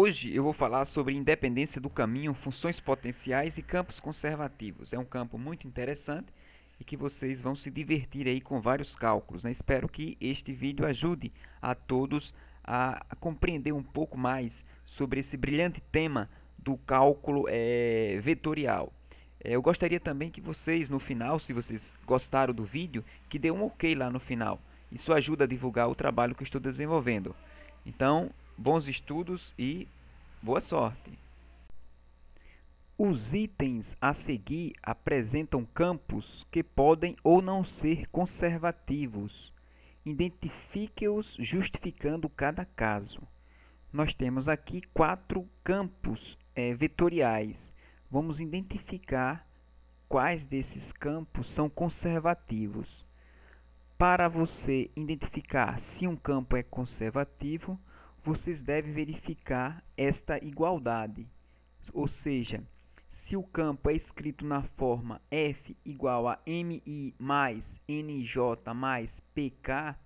Hoje eu vou falar sobre independência do caminho, funções potenciais e campos conservativos. É um campo muito interessante e que vocês vão se divertir aí com vários cálculos, né? Espero que este vídeo ajude a todos a compreender um pouco mais sobre esse brilhante tema do cálculo vetorial. Eu gostaria também que vocês no final, se vocês gostaram do vídeo, que dê um OK lá no final. Isso ajuda a divulgar o trabalho que eu estou desenvolvendo. Então, bons estudos e boa sorte! Os itens a seguir apresentam campos que podem ou não ser conservativos. Identifique-os justificando cada caso. Nós temos aqui 4 campos vetoriais. Vamos identificar quais desses campos são conservativos. Para você identificar se um campo é conservativo, vocês devem verificar esta igualdade, ou seja, se o campo é escrito na forma f igual a mi mais nj mais pk,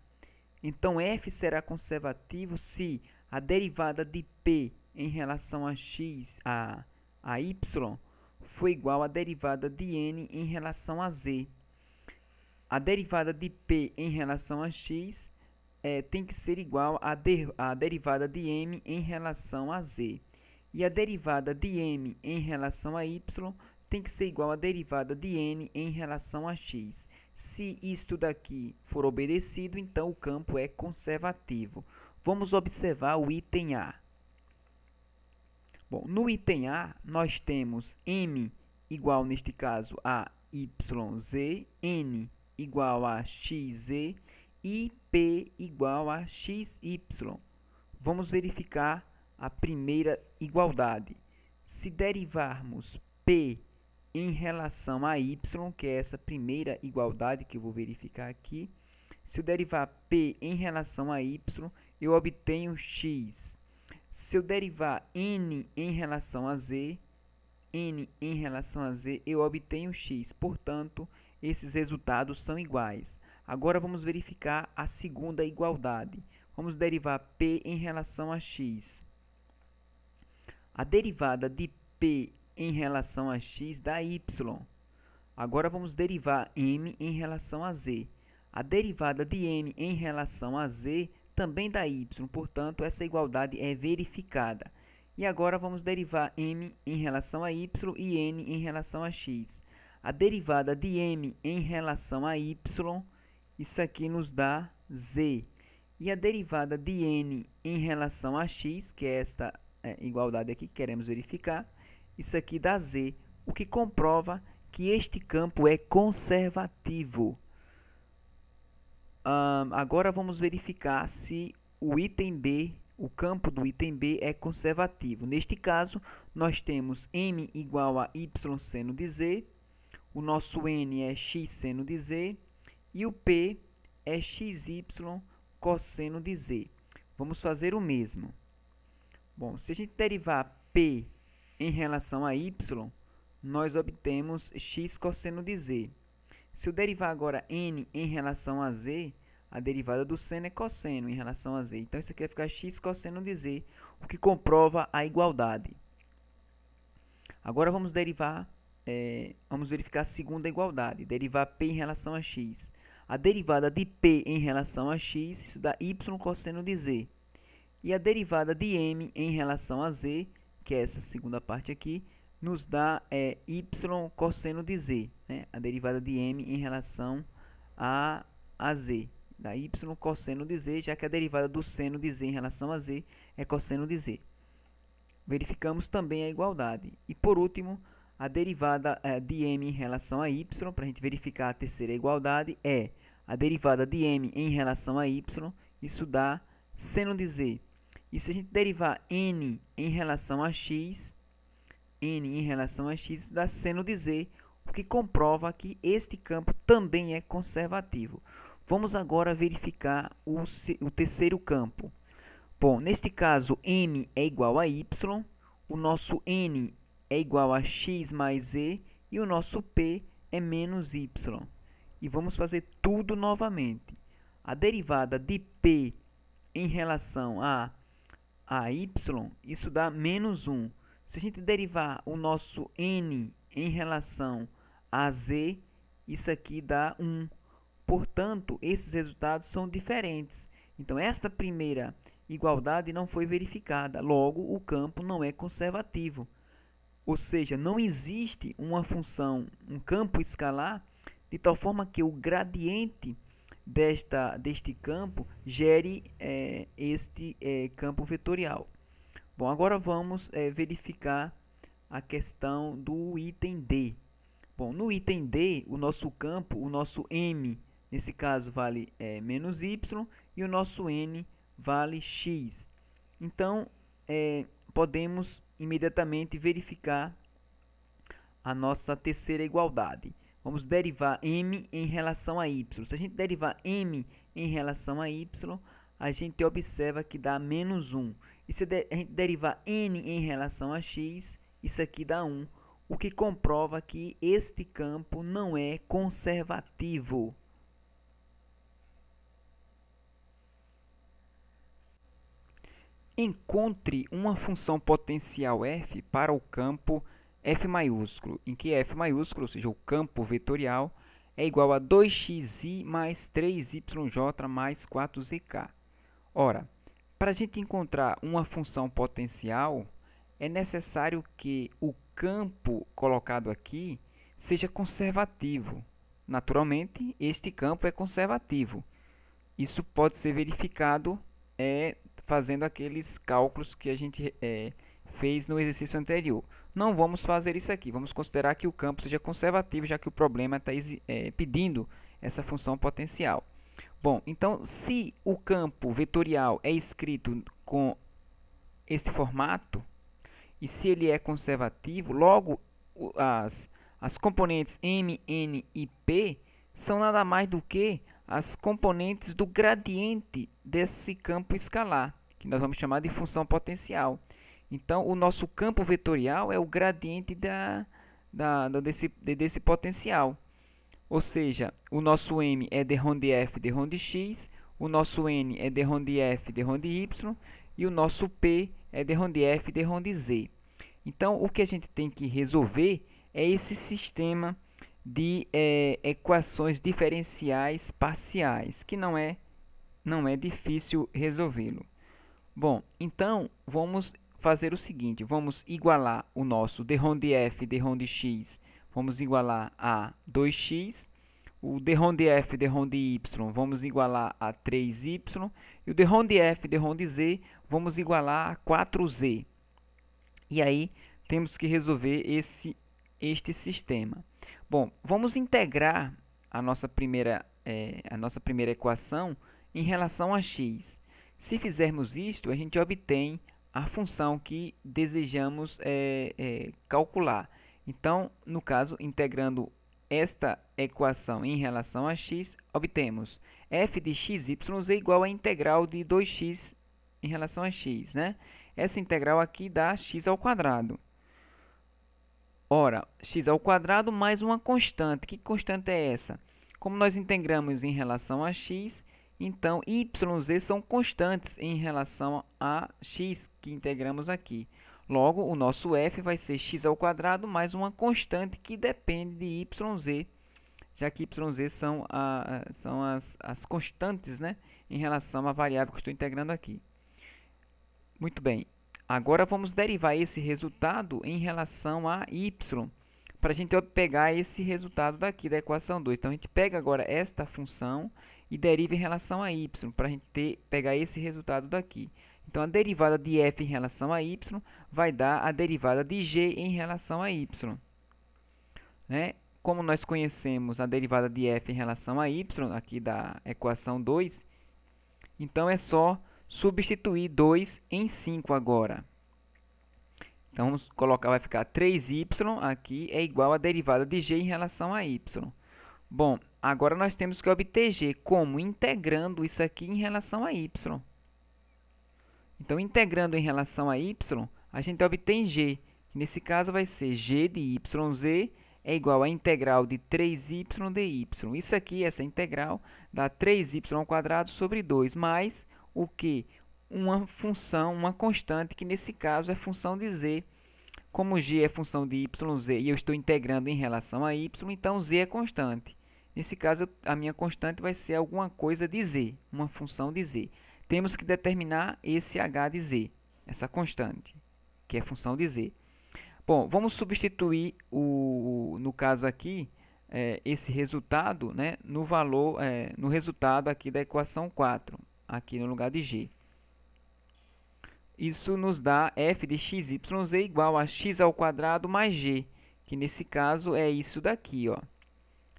então f será conservativo se a derivada de p em relação a x a y for igual à derivada de n em relação a z. A derivada de p em relação a x tem que ser igual à derivada de m em relação a z. E a derivada de m em relação a y tem que ser igual à derivada de n em relação a x. Se isto daqui for obedecido, então o campo é conservativo. Vamos observar o item A. Bom, no item A, nós temos m igual, neste caso, a yz, n igual a xz e p igual a xy. Vamos verificar a primeira igualdade. Se derivarmos p em relação a y, que é essa primeira igualdade que eu vou verificar aqui, se eu derivar p em relação a y, eu obtenho x. Se eu derivar n em relação a z, eu obtenho x. Portanto, esses resultados são iguais. Agora vamos verificar a segunda igualdade. Vamos derivar p em relação a x. A derivada de p em relação a x dá y. Agora vamos derivar m em relação a z. A derivada de m em relação a z também dá y. Portanto, essa igualdade é verificada. E agora vamos derivar m em relação a y e n em relação a x. A derivada de m em relação a y, isso aqui nos dá z. E a derivada de n em relação a x, que é esta igualdade aqui que queremos verificar, isso aqui dá z, o que comprova que este campo é conservativo. Agora vamos verificar se o item B, o campo do item B é conservativo. Neste caso, nós temos m igual a y seno de z, o nosso n é x seno de z e o p é xy cosseno de z. Vamos fazer o mesmo. Bom, se a gente derivar p em relação a y, nós obtemos x cosseno de z. Se eu derivar agora n em relação a z, a derivada do seno é cosseno em relação a z. Então, isso aqui vai ficar x cosseno de z, o que comprova a igualdade. Agora vamos verificar a segunda igualdade. Derivar p em relação a x. A derivada de p em relação a x, isso dá y cosseno de z. E a derivada de m em relação a z, que é essa segunda parte aqui, nos dá y cosseno de z, né? A derivada de m em relação a z. Dá y cosseno de z, já que a derivada do seno de z em relação a z é cosseno de z. Verificamos também a igualdade. E, por último, a derivada de m em relação a y, para a gente verificar a terceira igualdade, é a derivada de m em relação a y, isso dá seno de z. E se a gente derivar n em relação a x, dá seno de z, o que comprova que este campo também é conservativo. Vamos agora verificar o terceiro campo. Bom, neste caso, m é igual a y, o nosso n é igual a x mais z e o nosso p é menos y. E vamos fazer tudo novamente. A derivada de p em relação a a y, isso dá menos 1. Se a gente derivar o nosso n em relação a z, isso aqui dá 1. Portanto, esses resultados são diferentes. Então, esta primeira igualdade não foi verificada. Logo, o campo não é conservativo. Ou seja, não existe uma função, um campo escalar, de tal forma que o gradiente deste campo gere este campo vetorial. Bom, agora vamos verificar a questão do item D. Bom, no item D, o nosso campo, o nosso M, nesse caso, vale menos Y, e o nosso N vale X. Então, podemos imediatamente verificar a nossa terceira igualdade. Vamos derivar M em relação a Y. Se a gente derivar M em relação a Y, a gente observa que dá menos 1. E se a gente derivar N em relação a X, isso aqui dá 1. O que comprova que este campo não é conservativo. Encontre uma função potencial f para o campo f maiúsculo, em que f maiúsculo, ou seja, o campo vetorial, é igual a 2xi mais 3yj mais 4zk. Ora, para a gente encontrar uma função potencial, é necessário que o campo colocado aqui seja conservativo. Naturalmente, este campo é conservativo. Isso pode ser verificado fazendo aqueles cálculos que a gente fez no exercício anterior. Não vamos fazer isso aqui. Vamos considerar que o campo seja conservativo, já que o problema está pedindo essa função potencial. Bom, então, se o campo vetorial é escrito com este formato, e se ele é conservativo, logo as componentes M, N e P são nada mais do que as componentes do gradiente desse campo escalar, que nós vamos chamar de função potencial. Então, o nosso campo vetorial é o gradiente desse potencial. Ou seja, o nosso M é d rho de f, d rho de x, o nosso N é d rho de f, d rho de y, e o nosso P é d rho de f, d rho de z. Então, o que a gente tem que resolver é esse sistema de equações diferenciais parciais, que não é difícil resolvê-lo. Bom, então, vamos fazer o seguinte, vamos igualar o nosso d rho de f, d rho de x, vamos igualar a 2x, o d rho de f, d rho de y, vamos igualar a 3y, e o d rho de f, d rho de z, vamos igualar a 4z. E aí, temos que resolver este sistema. Bom, vamos integrar a nossa primeira equação em relação a x. Se fizermos isto, a gente obtém a função que desejamos calcular. Então, no caso, integrando esta equação em relação a x, obtemos f de xy é igual à integral de 2x em relação a x, né? Essa integral aqui dá x ao quadrado. Ora, x ao quadrado mais uma constante. Que constante é essa? Como nós integramos em relação a x, então y e z são constantes em relação a x que integramos aqui. Logo, o nosso f vai ser x ao quadrado mais uma constante que depende de y e z, já que y e z são as constantes, né, em relação à variável que estou integrando aqui. Muito bem. Agora, vamos derivar esse resultado em relação a y, para a gente pegar esse resultado daqui da equação 2. Então, a gente pega agora esta função e deriva em relação a y, para a gente pegar esse resultado daqui. Então, a derivada de f em relação a y vai dar a derivada de g em relação a y. Né? Como nós conhecemos a derivada de f em relação a y, aqui da equação 2, então é só substituir 2 em 5 agora. Então, vamos colocar, vai ficar 3y aqui é igual a derivada de g em relação a y. Bom, agora nós temos que obter g, como? Integrando isso aqui em relação a y. Então, integrando em relação a y, a gente obtém g. Nesse caso, vai ser g de yz é igual a integral de 3y dy. Isso aqui, essa integral, dá 3y² sobre 2, mais o que? uma função, uma constante, que nesse caso é função de z. Como g é função de yz e eu estou integrando em relação a y, então z é constante. Nesse caso, a minha constante vai ser alguma coisa de z, uma função de z. Temos que determinar esse h de z, essa constante, que é função de z. Bom, vamos substituir, no caso aqui, esse resultado, né, no valor, no resultado aqui da equação 4, aqui no lugar de g. Isso nos dá f de x, y, z igual a x ao quadrado mais g, que nesse caso é isso daqui, ó.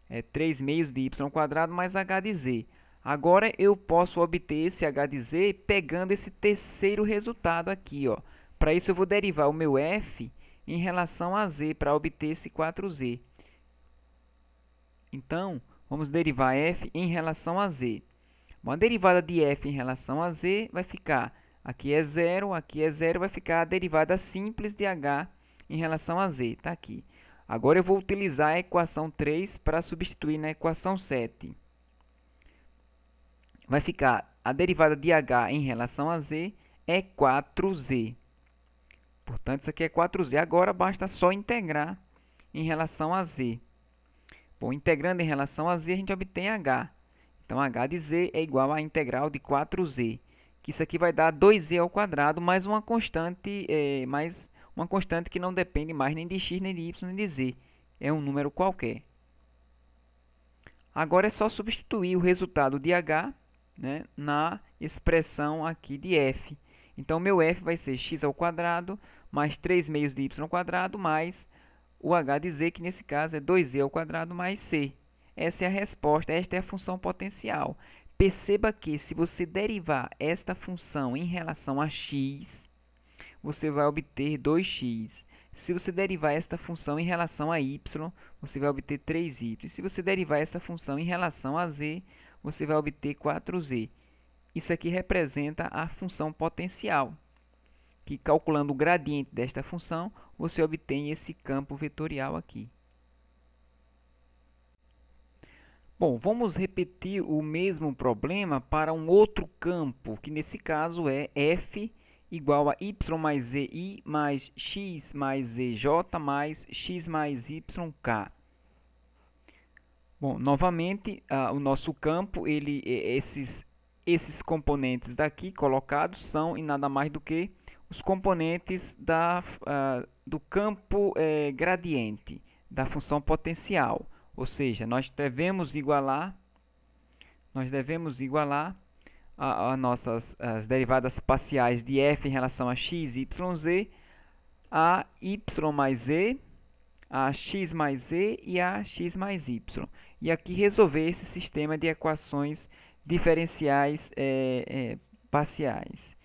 É 3 meios de y ao quadrado mais h de z. Agora eu posso obter esse h de z pegando esse terceiro resultado aqui, ó. Para isso eu vou derivar o meu f em relação a z para obter esse 4z. Então, vamos derivar f em relação a z. Bom, a derivada de f em relação a z vai ficar, aqui é 0, vai ficar a derivada simples de h em relação a z, está aqui. Agora eu vou utilizar a equação 3 para substituir na equação 7. Vai ficar, a derivada de h em relação a z é 4z. Portanto, isso aqui é 4z. Agora, basta só integrar em relação a z. Bom, integrando em relação a z, a gente obtém h. Então, h de z é igual à integral de 4z, que isso aqui vai dar 2z ao quadrado mais uma constante, que não depende mais nem de x, nem de y, nem de z. É um número qualquer. Agora é só substituir o resultado de h, né, na expressão aqui de f. Então, meu f vai ser x ao quadrado mais 3 meios de y ao quadrado mais o h de z, que nesse caso é 2z ao quadrado mais c. Essa é a resposta, esta é a função potencial. Perceba que se você derivar esta função em relação a x, você vai obter 2x. Se você derivar esta função em relação a y, você vai obter 3y. Se você derivar essa função em relação a z, você vai obter 4z. Isso aqui representa a função potencial, que calculando o gradiente desta função, você obtém esse campo vetorial aqui. Bom, vamos repetir o mesmo problema para um outro campo, que nesse caso é f igual a y mais zi mais x mais zj mais x mais yk. Bom, novamente, o nosso campo, esses componentes daqui colocados são nada mais do que os componentes do campo gradiente, da função potencial. Ou seja, nós devemos igualar as derivadas parciais de f em relação a x, y, z, a y mais z, a x mais z e a x mais y. E aqui resolver esse sistema de equações diferenciais parciais.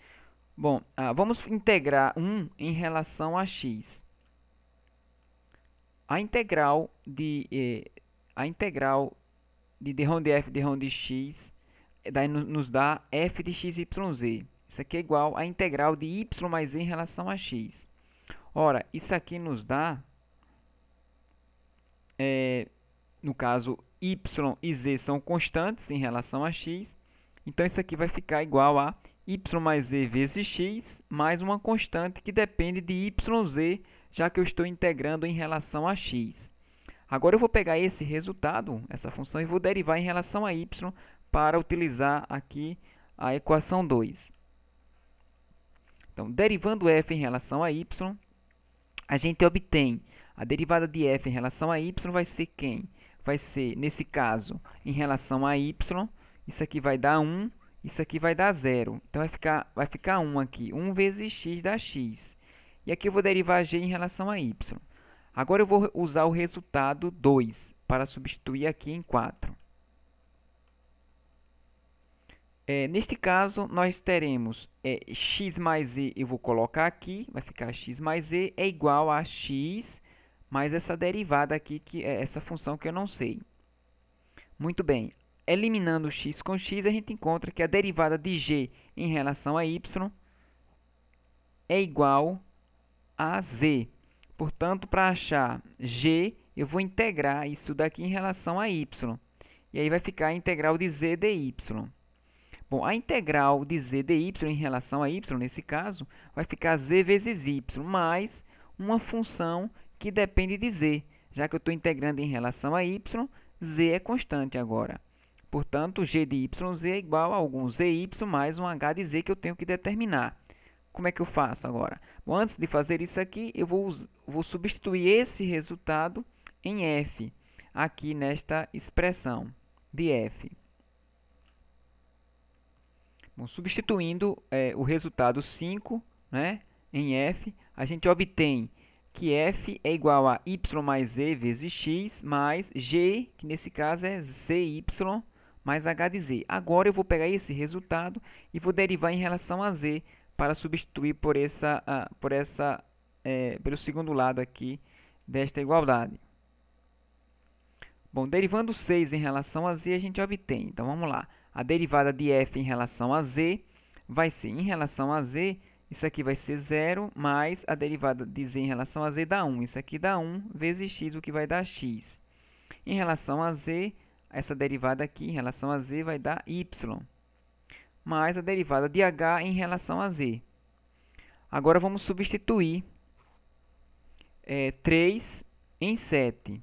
Bom, vamos integrar 1 em relação a x. A integral de d-ROM de f d-ROM de x nos dá f de x, y, z. Isso aqui é igual à integral de y mais z em relação a x. Ora, isso aqui nos dá, no caso, y e z são constantes em relação a x. Então, isso aqui vai ficar igual a y mais z vezes x, mais uma constante que depende de yz, já que eu estou integrando em relação a x. Agora, eu vou pegar esse resultado, essa função, e vou derivar em relação a y para utilizar aqui a equação 2. Então, derivando f em relação a y, a gente obtém a derivada de f em relação a y vai ser quem? Vai ser, nesse caso, em relação a y, isso aqui vai dar 1, isso aqui vai dar 0. Então, vai ficar 1 aqui. 1 vezes x dá x. E aqui eu vou derivar g em relação a y. Agora, eu vou usar o resultado 2 para substituir aqui em 4. Neste caso, nós teremos x mais z, eu vou colocar aqui, vai ficar x mais z é igual a x mais essa derivada aqui, que é essa função que eu não sei. Muito bem. Eliminando x com x, a gente encontra que a derivada de g em relação a y é igual a z. Portanto, para achar g, eu vou integrar isso daqui em relação a y. E aí vai ficar a integral de z dy. Bom, a integral de z de y em relação a y, nesse caso, vai ficar z vezes y, mais uma função que depende de z. Já que eu estou integrando em relação a y, z é constante agora. Portanto, g de yz é igual a algum zy mais um h de z que eu tenho que determinar. Como é que eu faço agora? Bom, antes de fazer isso aqui, eu vou substituir esse resultado em f, aqui nesta expressão de f. Bom, substituindo o resultado 5, né, em f, a gente obtém que f é igual a y mais z vezes x mais g, que nesse caso é zy mais h de z. Agora eu vou pegar esse resultado e vou derivar em relação a z para substituir pelo segundo lado aqui desta igualdade. Bom, derivando 6 em relação a z, a gente obtém. Então, vamos lá. A derivada de f em relação a z vai ser, em relação a z, isso aqui vai ser 0, mais a derivada de z em relação a z dá 1. Isso aqui dá 1 vezes x, o que vai dar x. Em relação a z, essa derivada aqui em relação a z vai dar y, mais a derivada de h em relação a z. Agora, vamos substituir 3 em 7.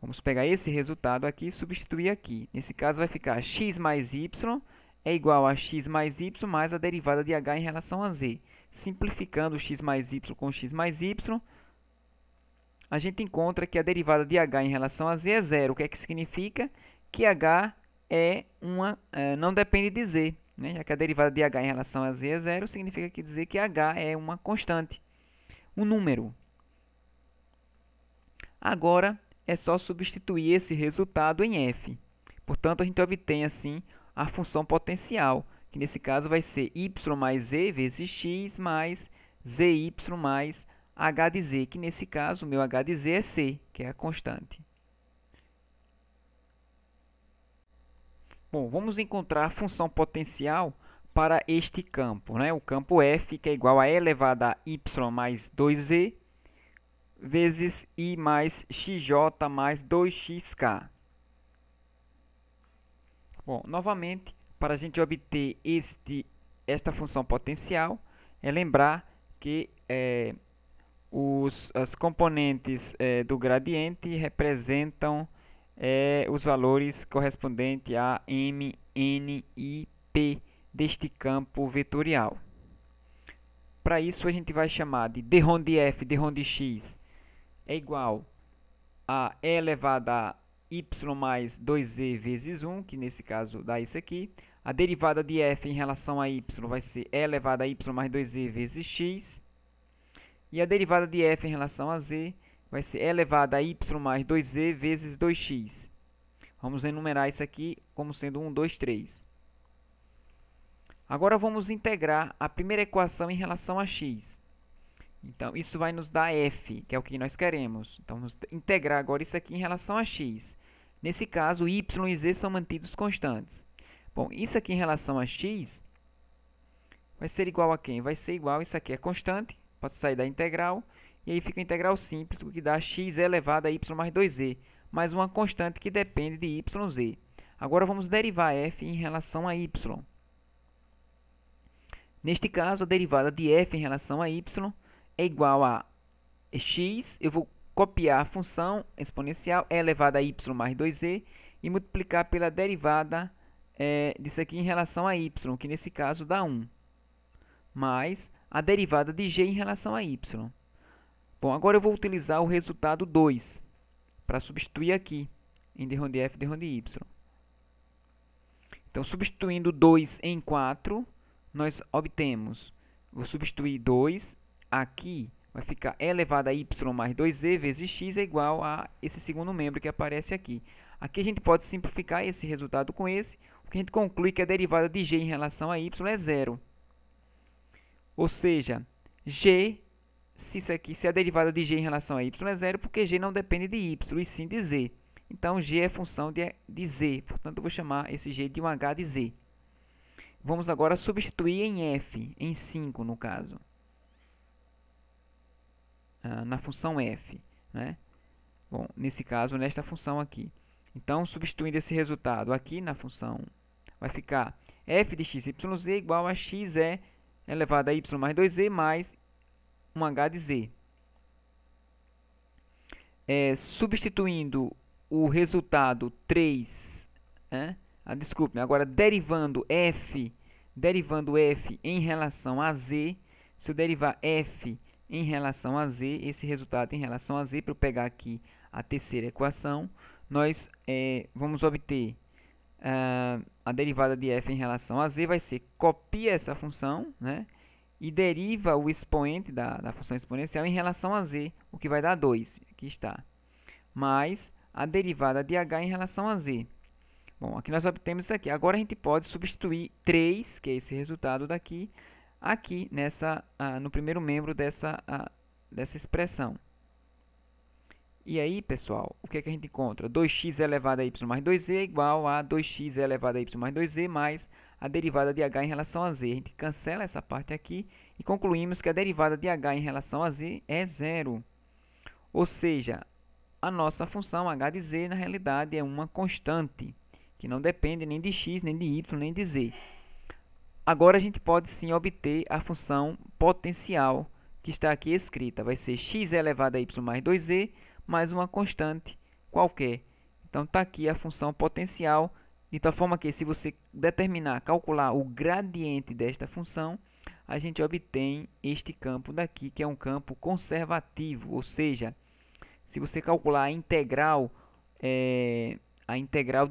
Vamos pegar esse resultado aqui e substituir aqui. Nesse caso, vai ficar x mais y é igual a x mais y mais a derivada de h em relação a z. Simplificando x mais y com x mais y, a gente encontra que a derivada de h em relação a z é 0. O que é que significa? Que h não depende de z. Né? Já que a derivada de h em relação a z é 0, significa que h é uma constante, um número. Agora, é só substituir esse resultado em f. Portanto, a gente obtém assim a função potencial, que nesse caso vai ser y mais z vezes x mais zy mais h de z, que nesse caso o meu h de z é c, que é a constante. Bom, vamos encontrar a função potencial para este campo, né? O campo f, que é igual a e elevado a y mais 2z, vezes i mais xj mais 2xk. Bom, novamente, para a gente obter esta função potencial, é lembrar que as componentes do gradiente representam os valores correspondentes a m, n e p deste campo vetorial. Para isso, a gente vai chamar de d-ROM de f, d-ROM de x é igual a e elevado a y mais 2z vezes 1, que nesse caso dá isso aqui. A derivada de f em relação a y vai ser e elevado a y mais 2z vezes x. E a derivada de f em relação a z vai ser e elevado a y mais 2z vezes 2x. Vamos enumerar isso aqui como sendo 1, 2, 3. Agora vamos integrar a primeira equação em relação a x. Então, isso vai nos dar f, que é o que nós queremos. Então, vamos integrar agora isso aqui em relação a x. Nesse caso, y e z são mantidos constantes. Bom, isso aqui em relação a x vai ser igual a quem? Vai ser igual, isso aqui é constante, pode sair da integral, e aí fica a integral simples, o que dá x elevado a y mais 2z, mais uma constante que depende de y, z. Agora, vamos derivar f em relação a y. Neste caso, a derivada de f em relação a y é igual a x, eu vou copiar a função exponencial e elevado a y mais 2z e multiplicar pela derivada disso aqui em relação a y, que nesse caso dá 1, mais a derivada de g em relação a y. Bom, agora eu vou utilizar o resultado 2 para substituir aqui em d-ROM de f, d-ROM de y. Então, substituindo 2 em 4, nós obtemos, vou substituir 2, aqui vai ficar e elevado a y mais 2z vezes x é igual a esse segundo membro que aparece aqui. Aqui a gente pode simplificar esse resultado com esse, o que a gente conclui que a derivada de g em relação a y é 0. Ou seja, g, se a derivada de g em relação a y é 0, porque g não depende de y, e sim de z. Então, g é função de z, portanto, eu vou chamar esse g de um h de z. Vamos agora substituir em f, em 5 no caso, na função f, né? Bom, nesse caso, nesta função aqui. Então, substituindo esse resultado aqui na função, vai ficar f de x, y, z igual a x elevado a y mais 2z mais um h de z. Substituindo o resultado 3, desculpe, agora derivando f em relação a z, se eu derivar f em relação a z, esse resultado em relação a z, para eu pegar aqui a terceira equação, nós vamos obter a derivada de f em relação a z, vai ser copia essa função, né, e deriva o expoente da função exponencial em relação a z, o que vai dar 2, aqui está, mais a derivada de h em relação a z. Bom, aqui nós obtemos isso aqui. Agora a gente pode substituir 3, que é esse resultado daqui, aqui no primeiro membro dessa expressão. E aí, pessoal, o que é que a gente encontra? 2x elevado a y mais 2z é igual a 2x elevado a y mais 2z mais a derivada de h em relação a z. A gente cancela essa parte aqui e concluímos que a derivada de h em relação a z é 0. Ou seja, a nossa função h de z, na realidade, é uma constante, que não depende nem de x, nem de y, nem de z. Agora a gente pode sim obter a função potencial, que está aqui escrita. Vai ser x elevado a y mais 2z mais uma constante qualquer. Então está aqui a função potencial, de tal forma que se você calcular o gradiente desta função, a gente obtém este campo daqui, que é um campo conservativo, ou seja, se você calcular a integral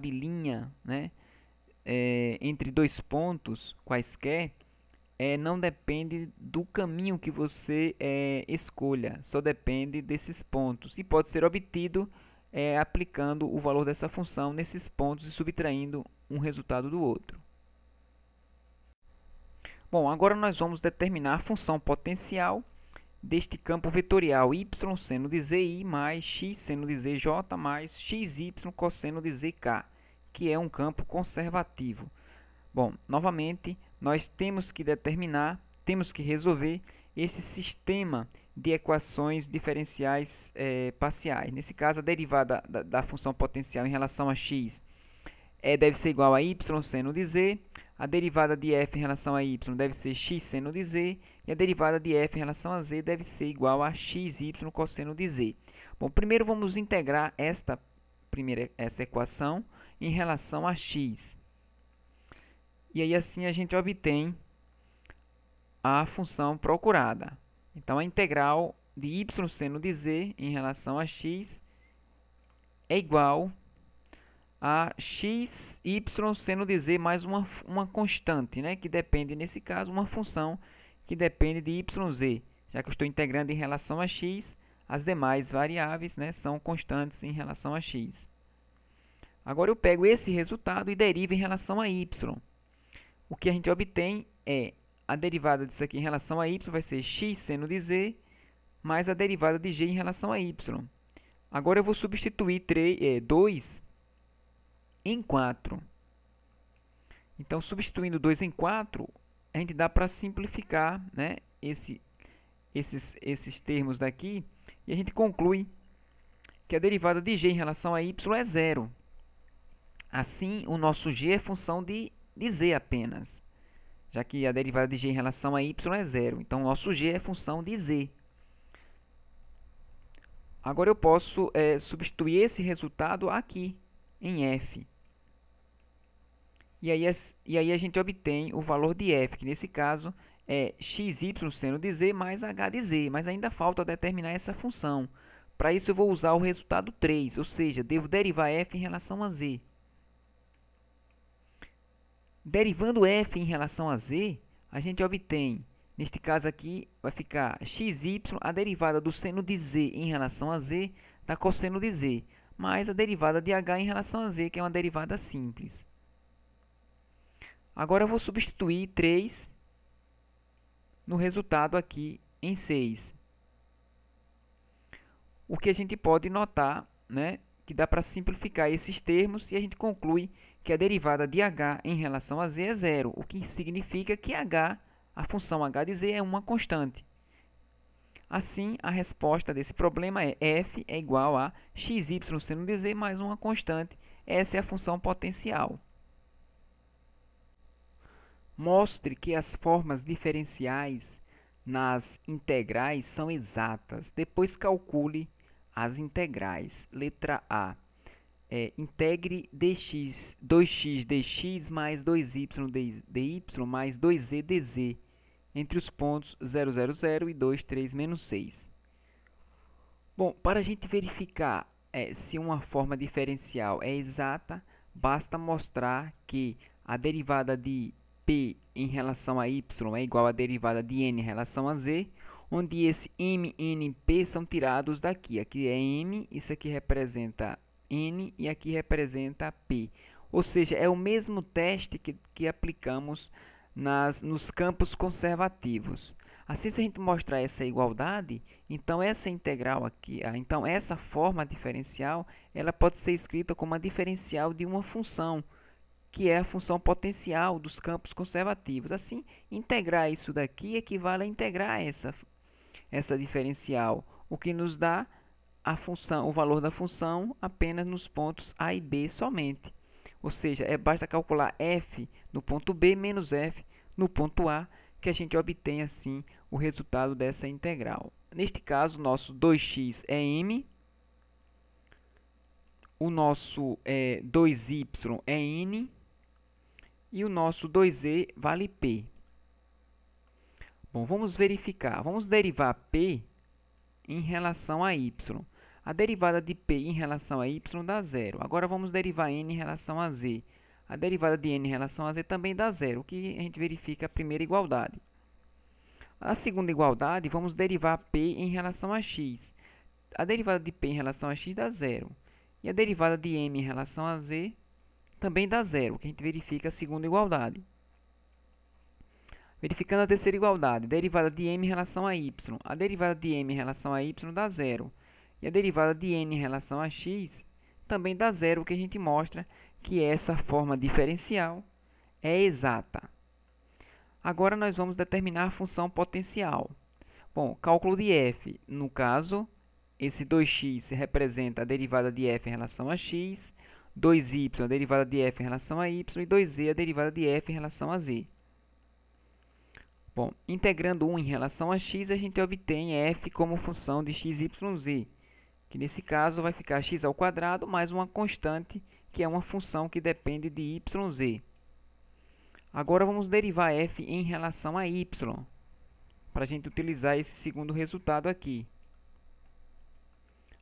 de linha, né, entre dois pontos quaisquer, não depende do caminho que você escolha, só depende desses pontos. E pode ser obtido aplicando o valor dessa função nesses pontos e subtraindo um resultado do outro. Bom, agora nós vamos determinar a função potencial deste campo vetorial y seno de zi mais x seno de zj mais xy cosseno de zk, que é um campo conservativo. Bom, novamente, nós temos que resolver esse sistema de equações diferenciais parciais. Nesse caso, a derivada da função potencial em relação a x deve ser igual a y seno de z, a derivada de f em relação a y deve ser x seno de z, e a derivada de f em relação a z deve ser igual a xy cosseno de z. Bom, primeiro vamos integrar essa equação em relação a x. E aí assim a gente obtém a função procurada. Então a integral de y seno de z em relação a x é igual a x, y seno de z mais uma constante, né, que depende, nesse caso, uma função que depende de yz. Já que eu estou integrando em relação a x, as demais variáveis, né, são constantes em relação a x. Agora eu pego esse resultado e derivo em relação a y. O que a gente obtém é a derivada disso aqui em relação a y vai ser x seno de z mais a derivada de g em relação a y. Agora eu vou substituir 2 em 4. Então, substituindo 2 em 4, a gente dá para simplificar, né, esses termos daqui, e a gente conclui que a derivada de g em relação a y é 0. Assim, o nosso g é função de z apenas, já que a derivada de g em relação a y é 0. Então, o nosso g é função de z. Agora eu posso substituir esse resultado aqui em f. E aí a gente obtém o valor de f, que nesse caso é xy seno de z mais h de z. Mas ainda falta determinar essa função. Para isso eu vou usar o resultado 3, ou seja, devo derivar f em relação a z. Derivando f em relação a z, a gente obtém, neste caso aqui, vai ficar xy, a derivada do seno de z em relação a z, dá cosseno de z, mais a derivada de h em relação a z, que é uma derivada simples. Agora eu vou substituir 3 no resultado aqui em 6. O que a gente pode notar, né, que dá para simplificar esses termos e a gente conclui que a derivada de h em relação a z é 0, o que significa que a função h de z é uma constante. Assim, a resposta desse problema é f é igual a xy seno de z mais uma constante. Essa é a função potencial. Mostre que as formas diferenciais nas integrais são exatas. Depois calcule as integrais. Letra A. Integre dx, 2x dx mais 2y dy mais 2z dz entre os pontos 0, 0, 0 e 2, 3, menos 6. Bom, para a gente verificar se uma forma diferencial é exata, basta mostrar que a derivada de p em relação a y é igual à derivada de n em relação a z, onde esse m, n e p são tirados daqui. Aqui é m, isso aqui representa n e aqui representa p. Ou seja, é o mesmo teste que aplicamos nos campos conservativos. Assim, se a gente mostrar essa igualdade, então essa integral aqui, então essa forma diferencial, ela pode ser escrita como a diferencial de uma função, que é a função potencial dos campos conservativos. Assim, integrar isso daqui equivale a integrar essa diferencial, o que nos dá a função, o valor da função apenas nos pontos A e B somente. Ou seja, basta calcular f no ponto B menos f no ponto A, que a gente obtém assim o resultado dessa integral. Neste caso, nosso 2x é m, o nosso 2y é n e o nosso 2z vale p. Bom, vamos verificar. Vamos derivar p em relação a y. A derivada de p em relação a y dá zero. Agora vamos derivar n em relação a z. A derivada de n em relação a z também dá zero, o que a gente verifica a primeira igualdade. A segunda igualdade, vamos derivar p em relação a x. A derivada de p em relação a x dá zero. E a derivada de m em relação a z também dá zero, o que a gente verifica a segunda igualdade. Verificando a terceira igualdade, derivada de m em relação a y. A derivada de m em relação a y dá zero. E a derivada de n em relação a x também dá zero, o que a gente mostra que essa forma diferencial é exata. Agora nós vamos determinar a função potencial. Bom, cálculo de f. No caso, esse 2x representa a derivada de f em relação a x, 2y a derivada de f em relação a y e 2z a derivada de f em relação a z. Bom, integrando 1 em relação a x, a gente obtém f como função de x, y, z, que nesse caso vai ficar x ao quadrado mais uma constante, que é uma função que depende de y, z. Agora vamos derivar f em relação a y, para a gente utilizar esse segundo resultado aqui.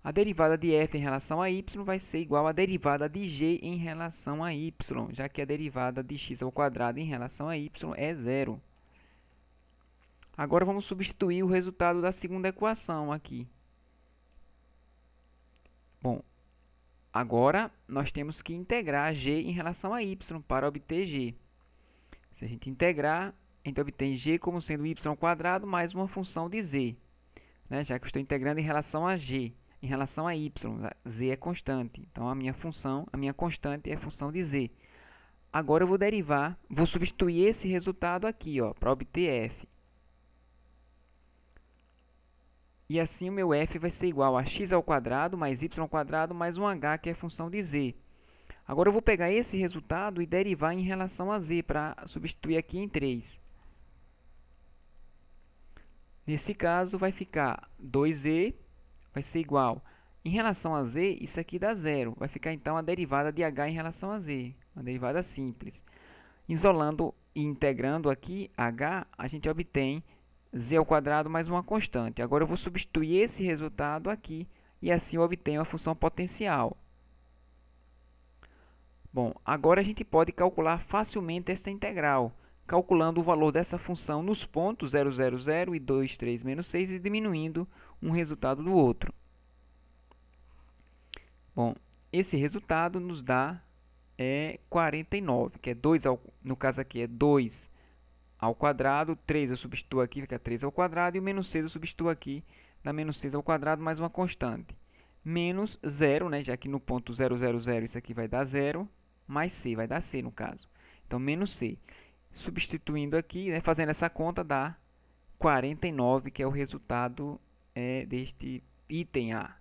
A derivada de f em relação a y vai ser igual à derivada de g em relação a y, já que a derivada de x ao quadrado em relação a y é zero. Agora vamos substituir o resultado da segunda equação aqui. Bom, agora nós temos que integrar g em relação a y para obter g. Se a gente integrar, a gente obtém g como sendo y² mais uma função de z, né? Já que eu estou integrando em relação a g, em relação a y, z é constante. Então, a minha constante é a função de z. Agora eu vou substituir esse resultado aqui, para obter f. E assim o meu f vai ser igual a x² mais y² mais 1h, que é a função de z. Agora eu vou pegar esse resultado e derivar em relação a z, para substituir aqui em 3. Nesse caso, vai ficar 2z, vai ser igual. Em relação a z, isso aqui dá zero. Vai ficar, então, a derivada de h em relação a z, uma derivada simples. Isolando e integrando aqui h, a gente obtém z² mais uma constante. Agora eu vou substituir esse resultado aqui e assim eu obtenho a função potencial. Bom, agora a gente pode calcular facilmente esta integral, calculando o valor dessa função nos pontos 0, 0, 0 e 2, 3, menos 6 e diminuindo um resultado do outro. Bom, esse resultado nos dá 49, que é 2 no caso aqui é 2 ao quadrado, 3 eu substituo aqui, fica 3 ao quadrado, e o menos 6 eu substituo aqui, dá menos 6 ao quadrado mais uma constante. Menos 0, né, já que no ponto 0, 0, 0 isso aqui vai dar 0, mais c, vai dar c no caso. Então, menos c. Substituindo aqui, né, fazendo essa conta, dá 49, que é o resultado deste item A.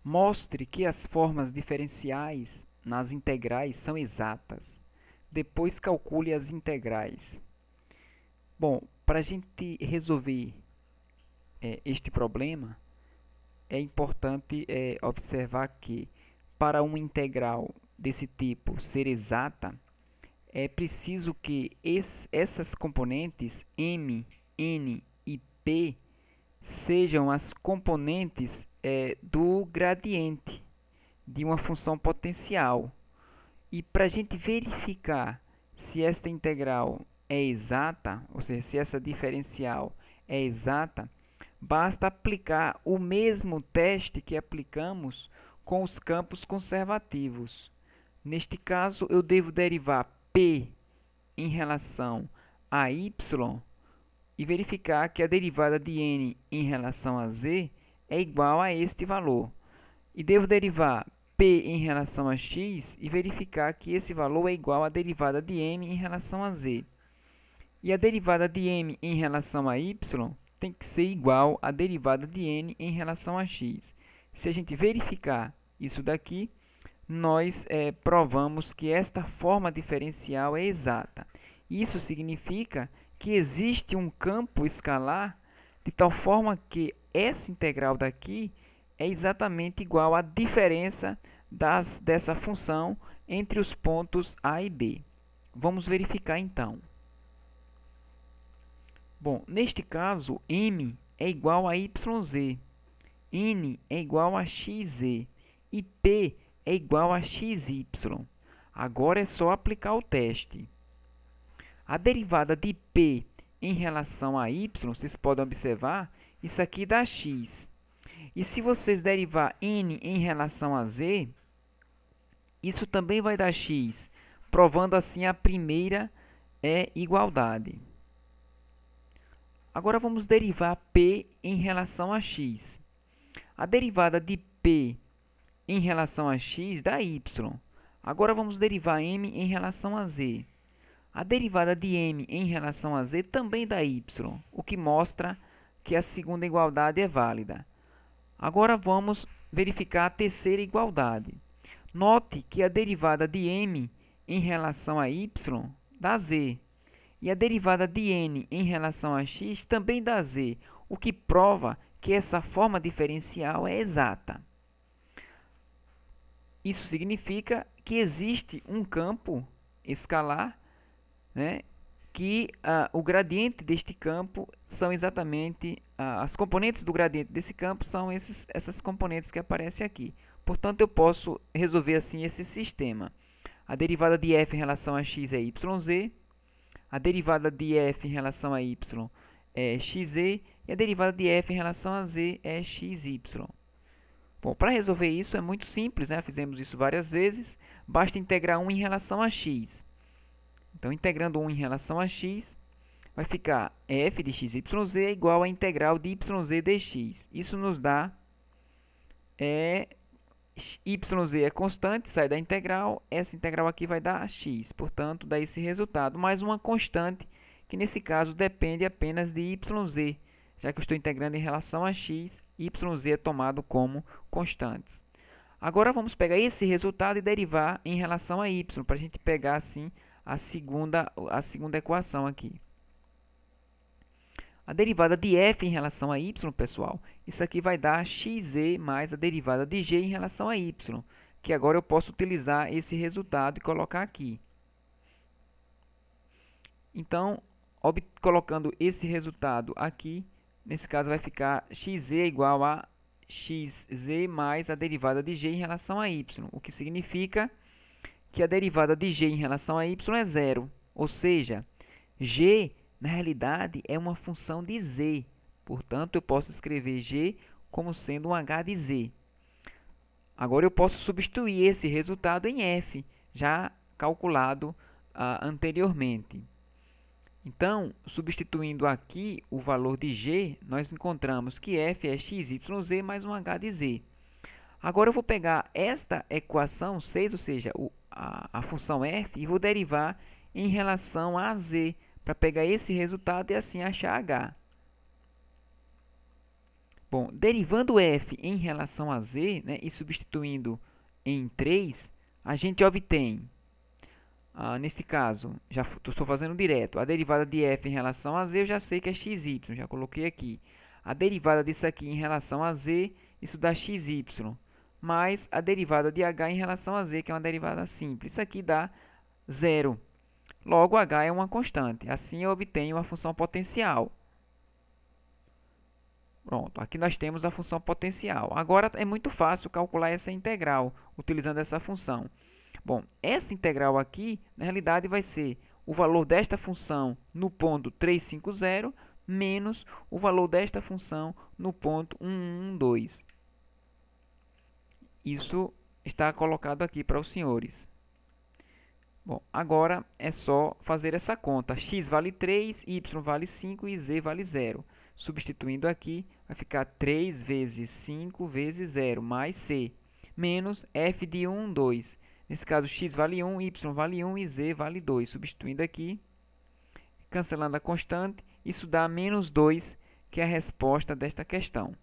Mostre que as formas diferenciais nas integrais são exatas. Depois calcule as integrais. Bom, para a gente resolver este problema, é importante observar que para uma integral desse tipo ser exata, é preciso que essas componentes m, n e p sejam as componentes do gradiente de uma função potencial. E para a gente verificar se esta integral é exata, ou seja, se essa diferencial é exata, basta aplicar o mesmo teste que aplicamos com os campos conservativos. Neste caso, eu devo derivar P em relação a y e verificar que a derivada de n em relação a z é igual a este valor. E devo derivar P em relação a x e verificar que esse valor é igual à derivada de m em relação a z. E a derivada de m em relação a y tem que ser igual à derivada de n em relação a x. Se a gente verificar isso daqui, nós provamos que esta forma diferencial é exata. Isso significa que existe um campo escalar de tal forma que essa integral daqui é exatamente igual à diferença dessa função entre os pontos A e B. Vamos verificar então. Bom, neste caso, m é igual a yz, n é igual a xz e p é igual a xy. Agora é só aplicar o teste. A derivada de p em relação a y, vocês podem observar, isso aqui dá x. E se vocês derivar n em relação a z, isso também vai dar x, provando assim a primeira igualdade. Agora vamos derivar p em relação a x. A derivada de p em relação a x dá y. Agora vamos derivar m em relação a z. A derivada de m em relação a z também dá y, o que mostra que a segunda igualdade é válida. Agora vamos verificar a terceira igualdade. Note que a derivada de m em relação a y dá z. E a derivada de n em relação a x também dá z, o que prova que essa forma diferencial é exata. Isso significa que existe um campo escalar, né, que o gradiente deste campo são exatamente, as componentes do gradiente desse campo são essas componentes que aparecem aqui. Portanto, eu posso resolver assim esse sistema. A derivada de f em relação a x é yz, a derivada de f em relação a y é xz e a derivada de f em relação a z é xy. Bom, para resolver isso é muito simples, né? Fizemos isso várias vezes. Basta integrar 1 em relação a x. Então, integrando 1 em relação a x, vai ficar f de xyz é igual à integral de yz dx. Isso nos dá yz é constante, sai da integral, essa integral aqui vai dar x, portanto, dá esse resultado, mais uma constante, que nesse caso depende apenas de yz, já que eu estou integrando em relação a x, yz é tomado como constantes. Agora vamos pegar esse resultado e derivar em relação a y, para a gente pegar assim a segunda equação aqui. A derivada de f em relação a y, pessoal, isso aqui vai dar xz mais a derivada de g em relação a y, que agora eu posso utilizar esse resultado e colocar aqui. Então, colocando esse resultado aqui, nesse caso vai ficar xz igual a xz mais a derivada de g em relação a y, o que significa que a derivada de g em relação a y é zero, ou seja, g na realidade é uma função de z, portanto eu posso escrever g como sendo um h de z. Agora eu posso substituir esse resultado em f, já calculado anteriormente. Então, substituindo aqui o valor de g, nós encontramos que f é xyz mais um h de z. Agora eu vou pegar esta equação 6, ou seja, a função f, e vou derivar em relação a z, para pegar esse resultado e assim achar h. Bom, derivando f em relação a z, né, e substituindo em 3, a gente obtém nesse caso, já estou fazendo direto. A derivada de f em relação a z, eu já sei que é xy, já coloquei aqui. A derivada disso aqui em relação a z, isso dá xy, mais a derivada de h em relação a z, que é uma derivada simples. Isso aqui dá 0. Logo, h é uma constante. Assim, eu obtenho a função potencial. Pronto, aqui nós temos a função potencial. Agora, é muito fácil calcular essa integral, utilizando essa função. Bom, essa integral aqui, na realidade, vai ser o valor desta função no ponto 350 menos o valor desta função no ponto 112. Isso está colocado aqui para os senhores. Bom, agora é só fazer essa conta. X vale 3, y vale 5 e z vale 0. Substituindo aqui, vai ficar 3 vezes 5 vezes 0, mais c, menos f de 1, 2. Nesse caso, x vale 1, y vale 1 e z vale 2. Substituindo aqui, cancelando a constante, isso dá menos 2, que é a resposta desta questão.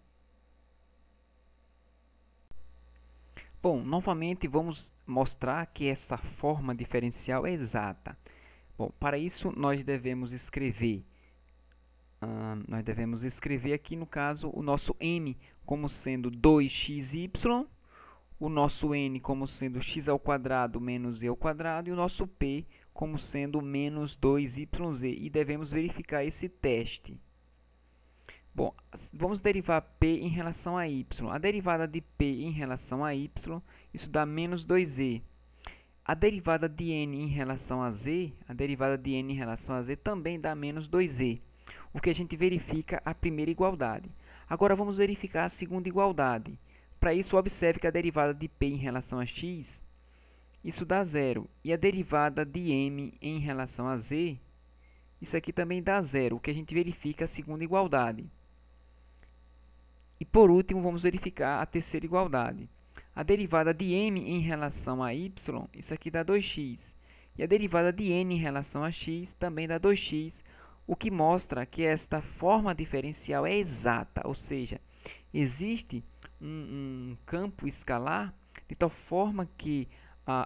Bom, novamente vamos mostrar que essa forma diferencial é exata. Bom, para isso nós devemos escrever aqui, no caso, o nosso m como sendo 2xy, o nosso n como sendo x ao quadrado menos z ao quadrado e o nosso p como sendo menos 2yz. E devemos verificar esse teste. Bom, vamos derivar p em relação a y. A derivada de p em relação a y, isso dá menos 2z. A derivada de n em relação a z, também dá menos 2z. O que a gente verifica a primeira igualdade. Agora vamos verificar a segunda igualdade. Para isso, observe que a derivada de p em relação a x, isso dá 0. E a derivada de m em relação a z, isso aqui também dá 0. O que a gente verifica a segunda igualdade. E por último, vamos verificar a terceira igualdade. A derivada de m em relação a y, isso aqui dá 2x. E a derivada de n em relação a x também dá 2x, o que mostra que esta forma diferencial é exata, ou seja, existe um campo escalar de tal forma que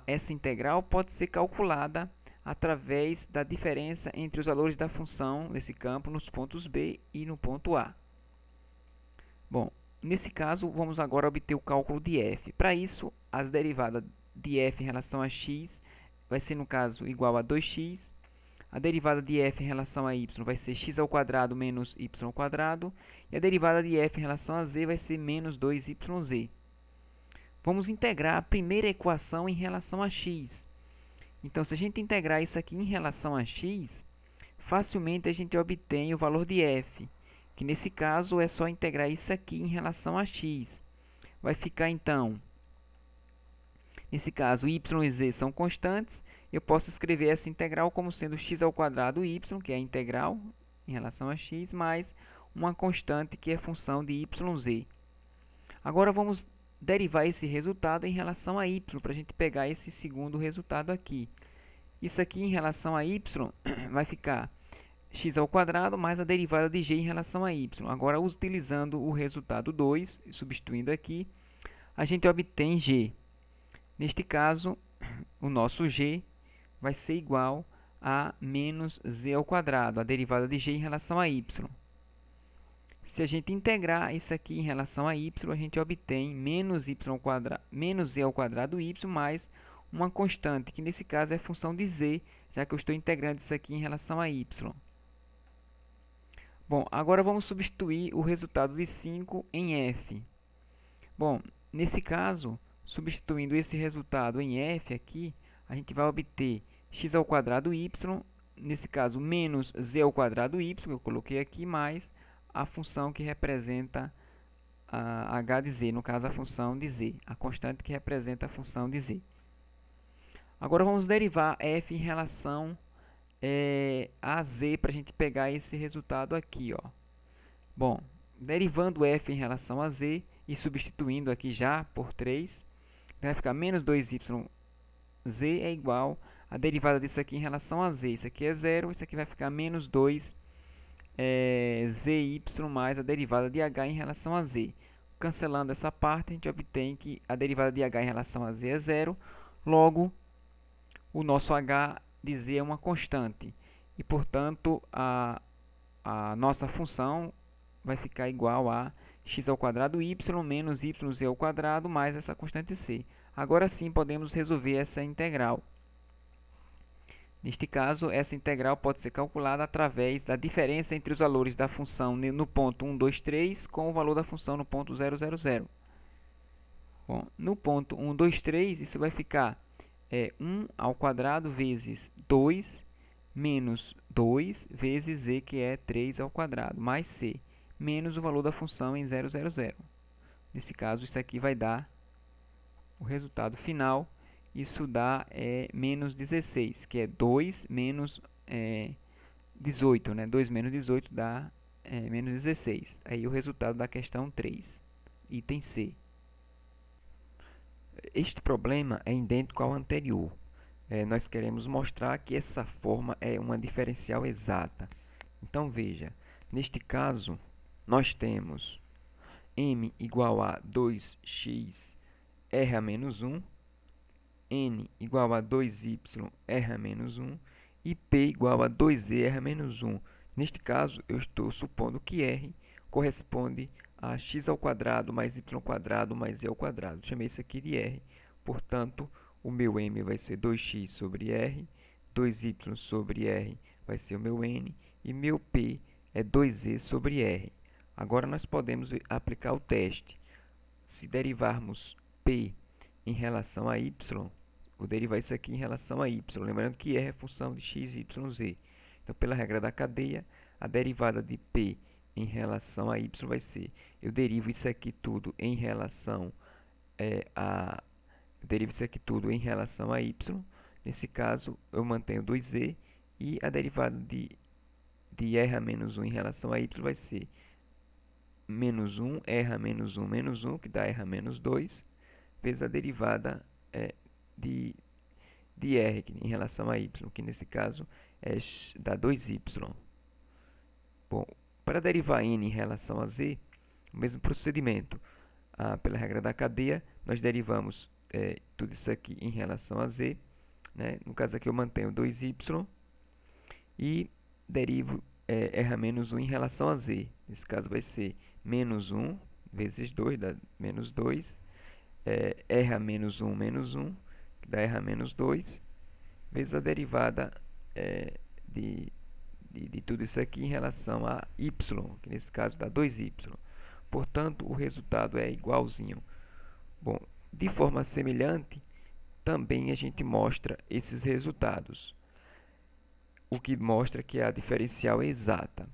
essa integral pode ser calculada através da diferença entre os valores da função desse campo nos pontos B e no ponto A. Bom, nesse caso, vamos agora obter o cálculo de f. Para isso, as derivadas de f em relação a x vai ser, no caso, igual a 2x. A derivada de f em relação a y vai ser x ao quadrado menos y ao quadrado. E a derivada de f em relação a z vai ser menos 2yz. Vamos integrar a primeira equação em relação a x. Então, se a gente integrar isso aqui em relação a x, facilmente a gente obtém o valor de f, que nesse caso é só integrar isso aqui em relação a x. Vai ficar, então, nesse caso, y e z são constantes. Eu posso escrever essa integral como sendo x ao quadrado y, que é a integral em relação a x, mais uma constante que é função de yz. Agora, vamos derivar esse resultado em relação a y, para a gente pegar esse segundo resultado aqui. Isso aqui em relação a y vai ficar x ao quadrado mais a derivada de g em relação a y. Agora, utilizando o resultado 2, substituindo aqui, a gente obtém g. Neste caso, o nosso g vai ser igual a menos z ao quadrado, a derivada de g em relação a y. Se a gente integrar isso aqui em relação a y, a gente obtém menos z ao quadrado y mais uma constante, que nesse caso é função de z, já que eu estou integrando isso aqui em relação a y. Bom, agora vamos substituir o resultado de 5 em f. Bom, nesse caso, substituindo esse resultado em f aqui, a gente vai obter x ao quadrado y, nesse caso menos z ao quadrado y, que eu coloquei aqui, mais a função que representa a h de z, no caso a função de z, a constante que representa a função de z. Agora vamos derivar f em relação a z para a gente pegar esse resultado aqui, ó. Bom, derivando f em relação a z e substituindo aqui já por 3, vai ficar menos 2yz é igual a derivada disso aqui em relação a z. Isso aqui é 0, isso aqui vai ficar menos 2 zy mais a derivada de h em relação a z. Cancelando essa parte, a gente obtém que a derivada de h em relação a z é 0. Logo, o nosso h de z é uma constante e, portanto, a nossa função vai ficar igual a x ao quadrado y menos yz ao quadrado mais essa constante c. Agora sim podemos resolver essa integral. Neste caso, essa integral pode ser calculada através da diferença entre os valores da função no ponto 1, 2, 3 com o valor da função no ponto 0, 0, 0. Bom, no ponto 1, 2, 3, isso vai ficar 1 ao quadrado vezes 2 menos 2 vezes z, que é 3 ao quadrado, mais c, menos o valor da função em 0, 0, 0. Nesse caso, isso aqui vai dar o resultado final. Isso dá menos 16, que é 2 menos 18. Né? 2 menos 18 dá menos 16. Aí o resultado da questão 3, item C. Este problema é idêntico ao anterior. Nós queremos mostrar que essa forma é uma diferencial exata. Então, veja, neste caso, nós temos m igual a 2x r a menos 1, n igual a 2y r a menos 1 e p igual a 2z r a menos 1. Neste caso, eu estou supondo que r corresponde a x ao quadrado mais y quadrado mais z ao quadrado. Chamei isso aqui de r. Portanto, o meu m vai ser 2x sobre r, 2y sobre r vai ser o meu n, e meu p é 2z sobre r. Agora, nós podemos aplicar o teste. Se derivarmos p em relação a y, vou derivar isso aqui em relação a y. Lembrando que r é função de x, y, z. Então, pela regra da cadeia, a derivada de p em relação a y vai ser, eu derivo isso aqui tudo em relação a y. Nesse caso, eu mantenho 2z e a derivada de r a menos 1 em relação a y vai ser menos 1, r a menos 1, menos 1, que dá r a menos 2, vezes a derivada de r em relação a y, que nesse caso dá 2y. Bom, para derivar n em relação a z, o mesmo procedimento. Pela regra da cadeia, nós derivamos tudo isso aqui em relação a z. Né? No caso aqui, eu mantenho 2y e derivo r a menos 1 em relação a z. Nesse caso, vai ser menos 1 vezes 2, dá menos 2. R a menos 1, que dá r a menos 2, vezes a derivada de tudo isso aqui em relação a y, que nesse caso dá 2y. Portanto, o resultado é igualzinho. Bom, de forma semelhante, também a gente mostra esses resultados, o que mostra que a diferencial é exata.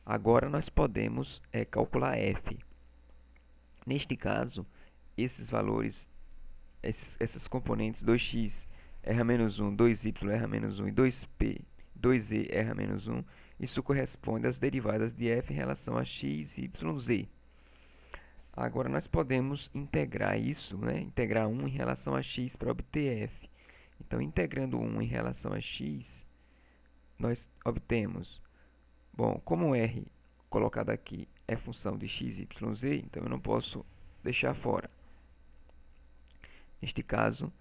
Agora, nós podemos calcular f. Neste caso, esses valores, essas componentes 2x, r a menos 1, 2y, r a menos 1 e 2p, 2z, r a menos 1, isso corresponde às derivadas de f em relação a x, y, z. Agora, nós podemos integrar isso, né? Integrar 1 em relação a x para obter f. Então, integrando 1 em relação a x, nós obtemos, bom, como r colocado aqui é função de x, y, z, então eu não posso deixar fora. Neste caso,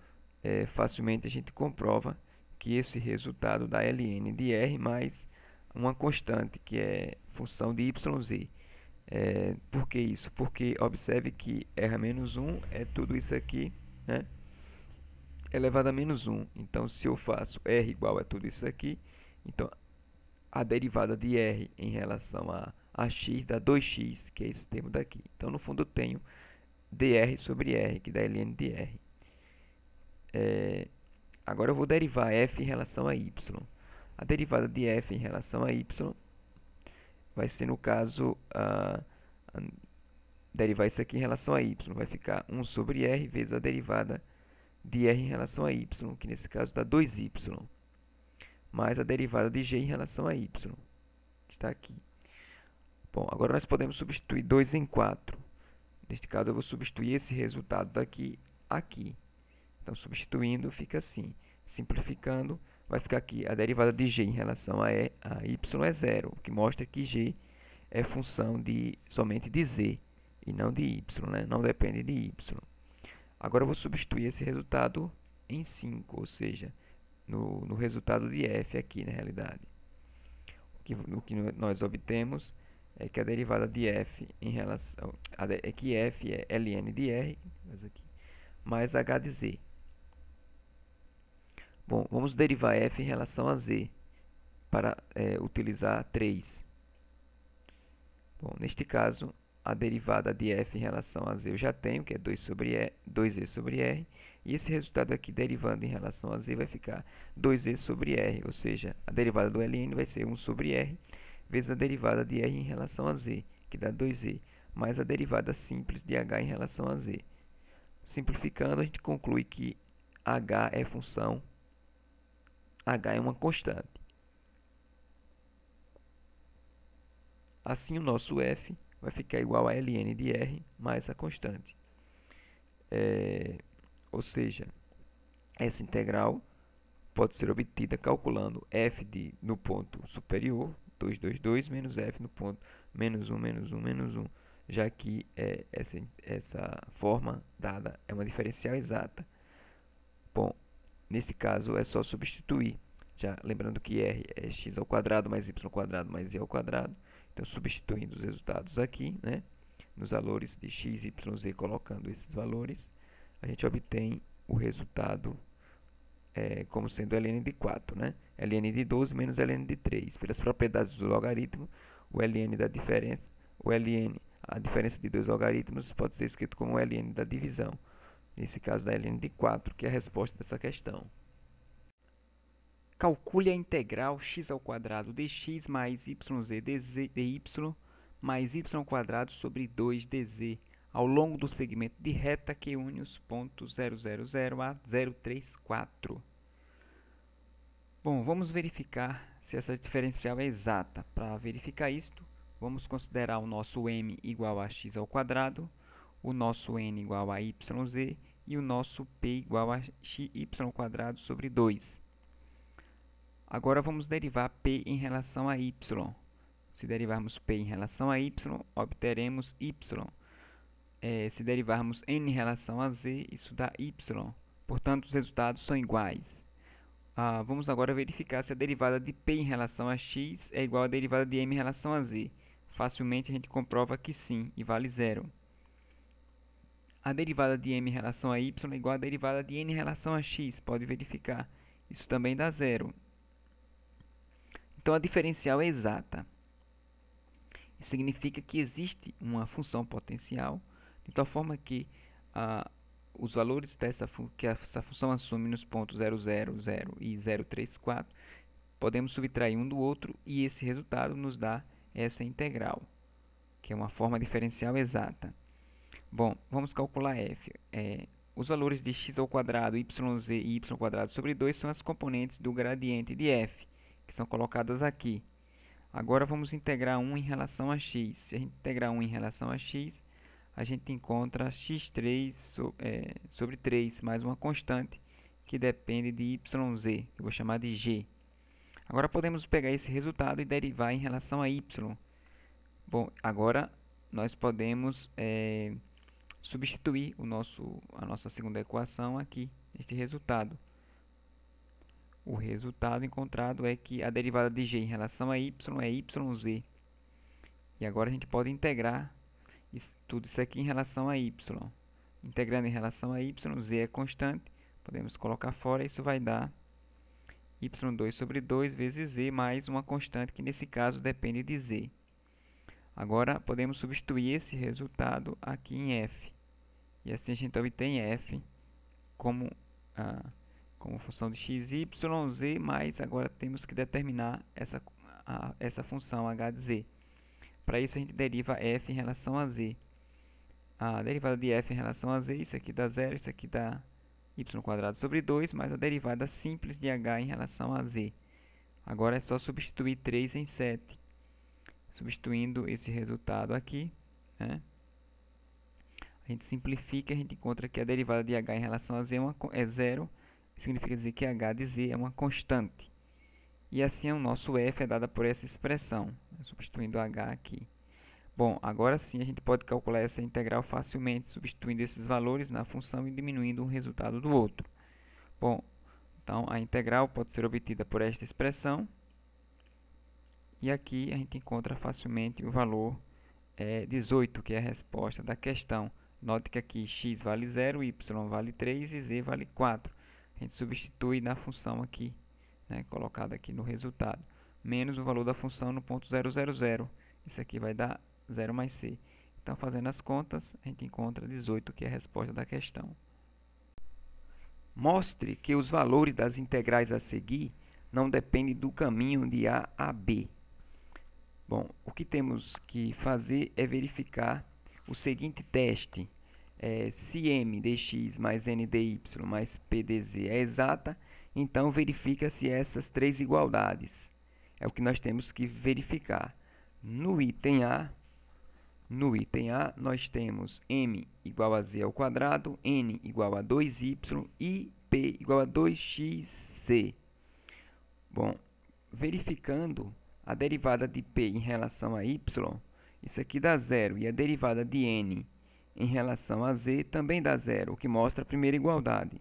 facilmente a gente comprova que esse resultado dá ln de r mais uma constante, que é função de y, z. Por que isso? Porque observe que r a menos 1 é tudo isso aqui, né? Elevado a menos 1. Então, se eu faço r igual a tudo isso aqui, então a derivada de r em relação a x dá 2x, que é esse termo daqui. Então, no fundo, eu tenho dr sobre r, que dá ln de r. Agora, eu vou derivar f em relação a y. A derivada de f em relação a y vai ser, no caso, derivar isso aqui em relação a y. Vai ficar 1 sobre r vezes a derivada de r em relação a y, que nesse caso dá 2y, mais a derivada de g em relação a y, que está aqui. Bom, agora nós podemos substituir 2 em 4. Neste caso, eu vou substituir esse resultado daqui aqui. Então, substituindo, fica assim. Simplificando, vai ficar aqui a derivada de g em relação a y é zero, o que mostra que g é função somente de z e não de y, né? Não depende de y. Agora, eu vou substituir esse resultado em 5, ou seja, no resultado de f aqui, na realidade. O que nós obtemos é que a derivada de f em relação é que f é ln de r mais h de z. Bom, vamos derivar f em relação a z para utilizar 3. Bom, neste caso, a derivada de f em relação a z eu já tenho, que é 2e sobre r, e esse resultado aqui derivando em relação a z vai ficar 2e sobre r, ou seja, a derivada do ln vai ser 1 sobre r, vezes a derivada de r em relação a z, que dá 2e, mais a derivada simples de h em relação a z. Simplificando, a gente conclui que h é função, h é uma constante. Assim, o nosso f vai ficar igual a ln de r mais a constante. Ou seja, essa integral pode ser obtida calculando f no ponto superior, 2, menos f no ponto menos 1, menos 1, menos 1, já que essa forma dada é uma diferencial exata. Bom, nesse caso é só substituir. Já lembrando que r é x ao quadrado mais y ao quadrado mais z ao quadrado. Então, substituindo os resultados aqui, né, nos valores de x, y, z, colocando esses valores, a gente obtém o resultado como sendo ln de 4, né? ln de 12 menos ln de 3. Pelas propriedades do logaritmo, o ln da diferença, a diferença de dois logaritmos, pode ser escrito como ln da divisão. Nesse caso, da ln de 4, que é a resposta dessa questão. Calcule a integral x ao quadrado dx mais yz dy mais y ao quadrado sobre 2 dz ao longo do segmento de reta que une os pontos 0, 0, 0 a 0, 3, 4. Bom, vamos verificar se essa diferencial é exata. Para verificar isto, vamos considerar o nosso m igual a x ao quadrado, o nosso n igual a yz e o nosso p igual a y ao quadrado sobre 2. Agora vamos derivar p em relação a y. Se derivarmos p em relação a y, obteremos y. Se derivarmos n em relação a z, isso dá y. Portanto, os resultados são iguais. Vamos agora verificar se a derivada de p em relação a x é igual à derivada de m em relação a z. Facilmente a gente comprova que sim, e vale zero. A derivada de m em relação a y é igual à derivada de n em relação a x. Pode verificar. Isso também dá zero. Então, a diferencial é exata. Isso significa que existe uma função potencial, de tal forma que os valores que essa função assume nos pontos 0, 0, 0 e 0, 3, 4, podemos subtrair um do outro e esse resultado nos dá essa integral, que é uma forma diferencial exata. Bom, vamos calcular f. Os valores de x ao quadrado, yz e y ao quadrado sobre 2 são as componentes do gradiente de f, que são colocadas aqui. Agora vamos integrar 1 em relação a x. Se a gente integrar 1 em relação a x, a gente encontra x3 sobre 3, mais uma constante que depende de yz, que eu vou chamar de g. Agora podemos pegar esse resultado e derivar em relação a y. Bom, agora nós podemos substituir a nossa segunda equação aqui, este resultado. O resultado encontrado é que a derivada de g em relação a y é yz. E agora a gente pode integrar tudo isso aqui em relação a y. Integrando em relação a y, z é constante. Podemos colocar fora, isso vai dar y2 sobre 2 vezes z mais uma constante que nesse caso depende de z. Agora podemos substituir esse resultado aqui em f. E assim a gente obtém f como função de x, y, z, mas agora temos que determinar essa função h de z. Para isso a gente deriva f em relação a z. A derivada de f em relação a z, isso aqui dá zero, isso aqui dá y² sobre 2, mais a derivada simples de h em relação a z. Agora é só substituir 3 em 7. Substituindo esse resultado aqui, né, a gente simplifica e a gente encontra que a derivada de h em relação a z é zero. Significa dizer que h de z é uma constante. E assim o nosso f é dado por essa expressão, substituindo h aqui. Bom, agora sim a gente pode calcular essa integral facilmente, substituindo esses valores na função e diminuindo um resultado do outro. Bom, Então, a integral pode ser obtida por esta expressão. E aqui a gente encontra facilmente o valor 18, que é a resposta da questão. Note que aqui x vale 0, y vale 3 e z vale 4. A gente substitui na função aqui, né, colocada aqui no resultado, menos o valor da função no ponto 0,00. Isso aqui vai dar 0 mais c. Então, fazendo as contas, a gente encontra 18, que é a resposta da questão. Mostre que os valores das integrais a seguir não dependem do caminho de A a B. Bom, o que temos que fazer é verificar o seguinte teste. Se m dx mais n dy mais p dz é exata, então verifica se essas três igualdades. É o que nós temos que verificar. No item A, nós temos m igual a z ao quadrado, n igual a 2y e p igual a 2xz. Bom, verificando a derivada de p em relação a y, isso aqui dá 0, e a derivada de n em relação a z também dá 0, o que mostra a primeira igualdade.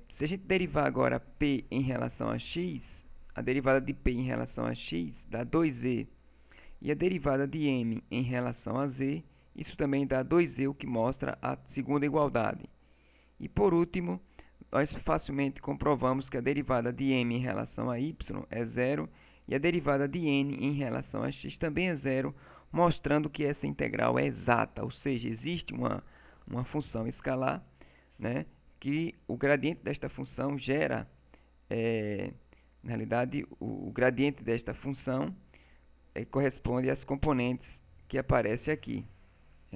Se a gente derivar agora p em relação a x, a derivada de p em relação a x dá 2z, e a derivada de m em relação a z, isso também dá 2z, o que mostra a segunda igualdade. E por último, nós facilmente comprovamos que a derivada de m em relação a y é 0 e a derivada de n em relação a x também é 0, mostrando que essa integral é exata, ou seja, existe uma função escalar, né, que o gradiente desta função gera, na realidade, o gradiente desta função corresponde às componentes que aparecem aqui.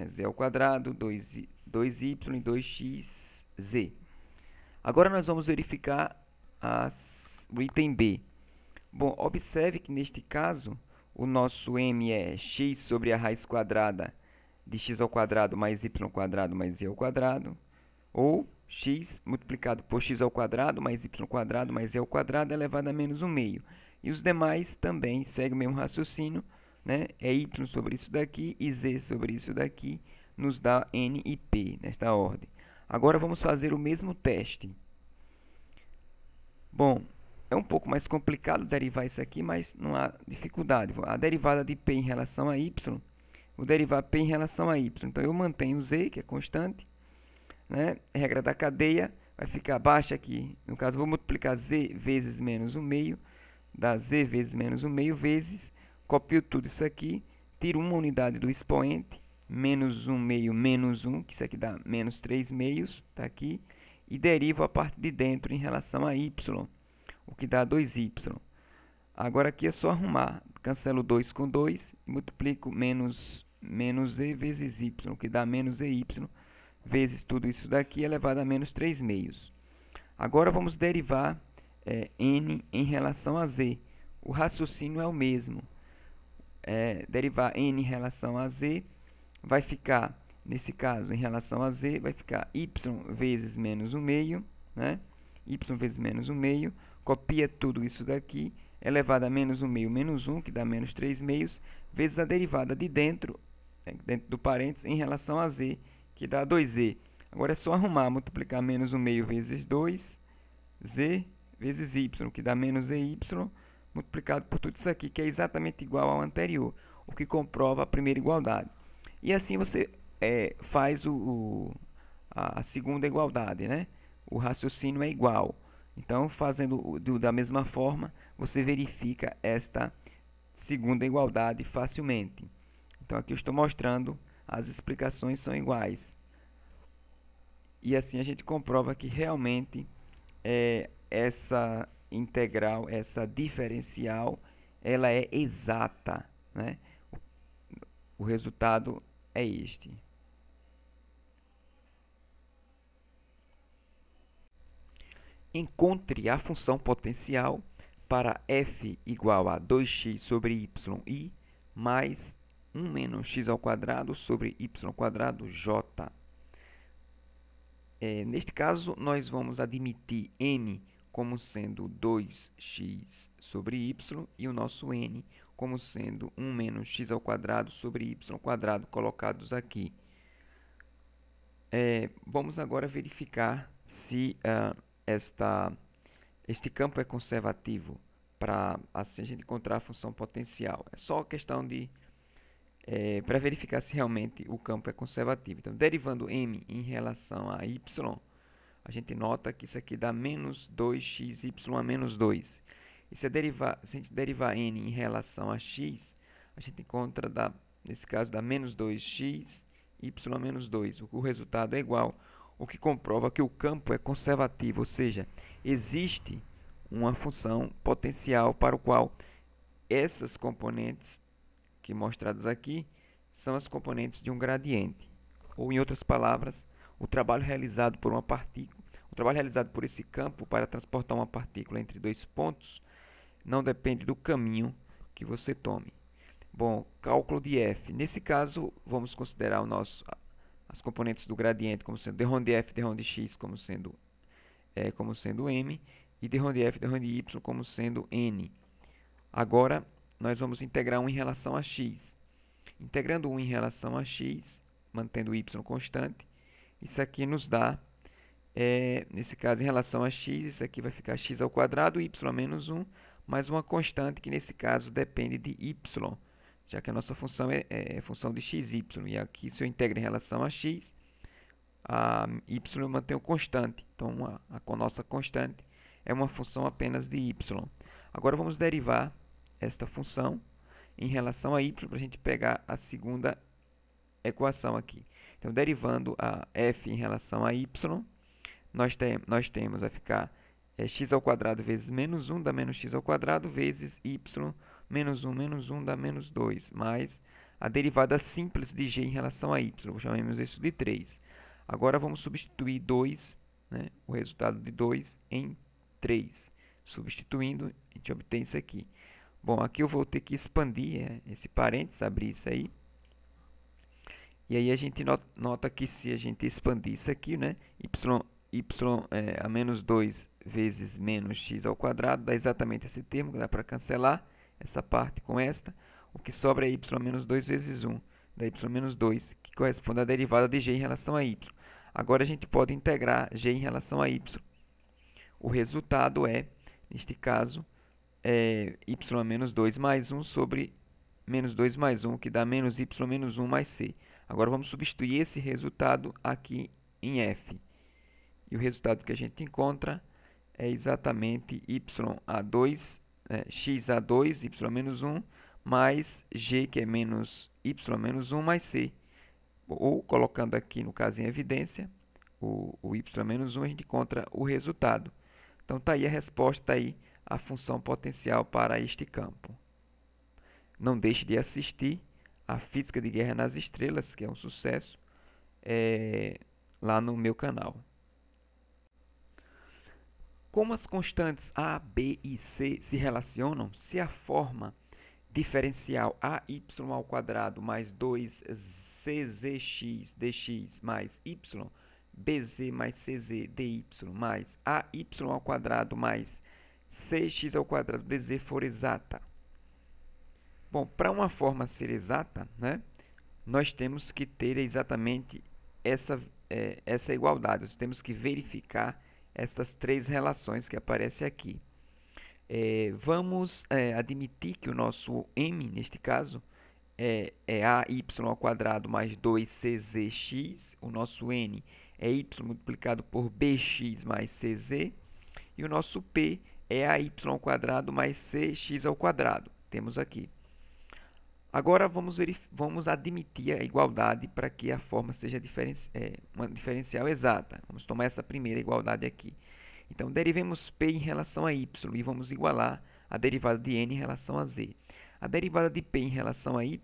Z ao quadrado, 2y e 2xz. Agora nós vamos verificar o item B. Bom, observe que neste caso o nosso m é x sobre a raiz quadrada de x ao quadrado mais y quadrado mais z ao quadrado, ou x multiplicado por x ao quadrado mais y quadrado mais z ao quadrado elevado a menos 1/2. E os demais também seguem o mesmo raciocínio, né? É y sobre isso daqui e z sobre isso daqui, nos dá n e p nesta ordem. Agora vamos fazer o mesmo teste. Bom, é um pouco mais complicado derivar isso aqui, mas não há dificuldade. A derivada de p em relação a y, vou derivar p em relação a y. Então, eu mantenho z, que é constante, né? A regra da cadeia vai ficar baixa aqui. No caso, vou multiplicar z vezes menos 1/2, dá z vezes menos 1/2 vezes, copio tudo isso aqui, tiro uma unidade do expoente, menos 1/2 menos 1, que isso aqui dá menos 3/2, está aqui, e derivo a parte de dentro em relação a y, o que dá 2y. Agora aqui é só arrumar, cancelo 2 com 2 e multiplico menos e vezes y, o que dá menos ey, vezes tudo isso daqui elevado a menos 3/2. Agora vamos derivar n em relação a z. O raciocínio é o mesmo. Derivar n em relação a z vai ficar, nesse caso, em relação a z, vai ficar y vezes menos 1/2, né? Y vezes menos 1/2, copia tudo isso daqui, elevado a menos 1/2 menos 1, que dá menos 3/2, vezes a derivada de dentro do parênteses, em relação a z, que dá 2z. Agora é só arrumar, multiplicar menos 1/2 vezes 2, z vezes y, que dá menos ey, multiplicado por tudo isso aqui, que é exatamente igual ao anterior, o que comprova a primeira igualdade. E assim você faz a segunda igualdade, né? O raciocínio é igual. Então, fazendo da mesma forma, você verifica esta segunda igualdade facilmente. Então, aqui eu estou mostrando as explicações são iguais. E assim a gente comprova que realmente essa integral, essa diferencial, ela é exata, né? O resultado é este. Encontre a função potencial para f igual a 2x sobre y mais 1 menos x ao quadrado sobre y quadrado j. Neste caso, nós vamos admitir m como sendo 2x sobre y e o nosso n como sendo 1 menos x ao quadrado sobre y quadrado colocados aqui. Vamos agora verificar se este campo é conservativo para assim a gente encontrar a função potencial. É só questão de para verificar se realmente o campo é conservativo. Então, derivando m em relação a y, a gente nota que isso aqui dá menos 2xy a menos 2. E se a gente derivar n em relação a x, a gente encontra, nesse caso, dá menos 2x y menos 2. O resultado é igual, o que comprova que o campo é conservativo, ou seja, existe uma função potencial para o qual essas componentes que mostradas aqui são as componentes de um gradiente. Ou, em outras palavras, o trabalho realizado por uma partícula, o trabalho realizado por esse campo para transportar uma partícula entre dois pontos não depende do caminho que você tome. Bom, cálculo de f. Nesse caso, vamos considerar as componentes do gradiente como sendo d de f, d de x como sendo m e d de f, d de y como sendo n. Agora, nós vamos integrar 1 em relação a x. Integrando 1 em relação a x, mantendo o y constante, isso aqui nos dá, nesse caso, em relação a x, isso aqui vai ficar x ao quadrado, y menos 1, mais uma constante que, nesse caso, depende de y, já que a nossa função é função de xy. E aqui, se eu integro em relação a x, a y eu mantenho constante. Então, a nossa constante é uma função apenas de y. Agora, vamos derivar esta função em relação a y para a gente pegar a segunda equação aqui. Então, derivando a f em relação a y, nós temos, vai ficar x ao quadrado vezes menos 1 dá menos x ao quadrado vezes y menos 1 dá menos 2, mais a derivada simples de g em relação a y, chamamos isso de 3. Agora vamos substituir 2, né, o resultado de 2 em 3. Substituindo, a gente obtém isso aqui. Bom, aqui eu vou ter que expandir esse parênteses, abrir isso aí. E aí a gente nota que se a gente expandir isso aqui, né, y a menos 2 vezes menos x ao quadrado, dá exatamente esse termo, que dá para cancelar essa parte com esta. O que sobra é y menos 2 vezes 1, dá y menos 2, que corresponde à derivada de g em relação a y. Agora a gente pode integrar g em relação a y. O resultado é, neste caso, y menos 2 mais 1 sobre menos 2 mais 1, que dá menos y menos 1 mais c. Agora vamos substituir esse resultado aqui em f. E o resultado que a gente encontra é exatamente x a 2, y menos 1, mais g, que é menos y menos 1, mais c. Ou, colocando aqui, no caso, em evidência, o y menos 1, a gente encontra o resultado. Então, está aí a resposta, está aí a função potencial para este campo. Não deixe de assistir a Física de Guerra nas Estrelas, que é um sucesso, lá no meu canal. Como as constantes a, b e c se relacionam, se a forma diferencial ay ao quadrado mais 2czx dx mais y, bz mais cz dy mais ay ao quadrado mais cx ao quadrado dz for exata. Bom, para uma forma ser exata, né, nós temos que ter exatamente essa igualdade. Nós temos que verificar essas três relações que aparecem aqui. Vamos admitir que o nosso m, neste caso, é ay ao quadrado mais 2czx. O nosso n é y multiplicado por bx mais cz. E o nosso p é ay ao quadrado mais cx ao quadrado. Temos aqui. Agora, vamos admitir a igualdade para que a forma seja uma diferencial exata. Vamos tomar essa primeira igualdade aqui. Então, derivemos p em relação a y e vamos igualar a derivada de n em relação a z. A derivada de p em relação a y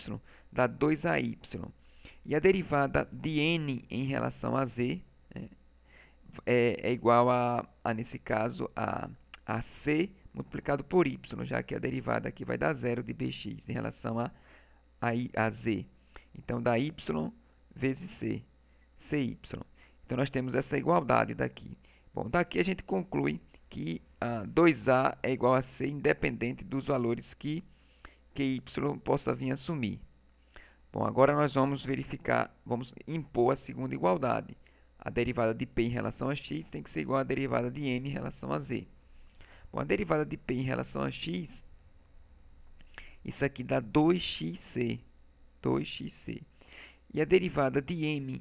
dá 2ay. E a derivada de n em relação a z é igual nesse caso, a c multiplicado por y, já que a derivada aqui vai dar 0 de bx em relação a z. Então, dá y vezes c, cy. Então, nós temos essa igualdade daqui. Bom, daqui a gente conclui que 2a é igual a c, independente dos valores que y possa vir a assumir. Bom, agora nós vamos verificar, vamos impor a segunda igualdade. a derivada de P em relação a x tem que ser igual à derivada de M em relação a Z. Bom, a derivada de P em relação a x, isso aqui dá 2xc. 2xc. E a derivada de M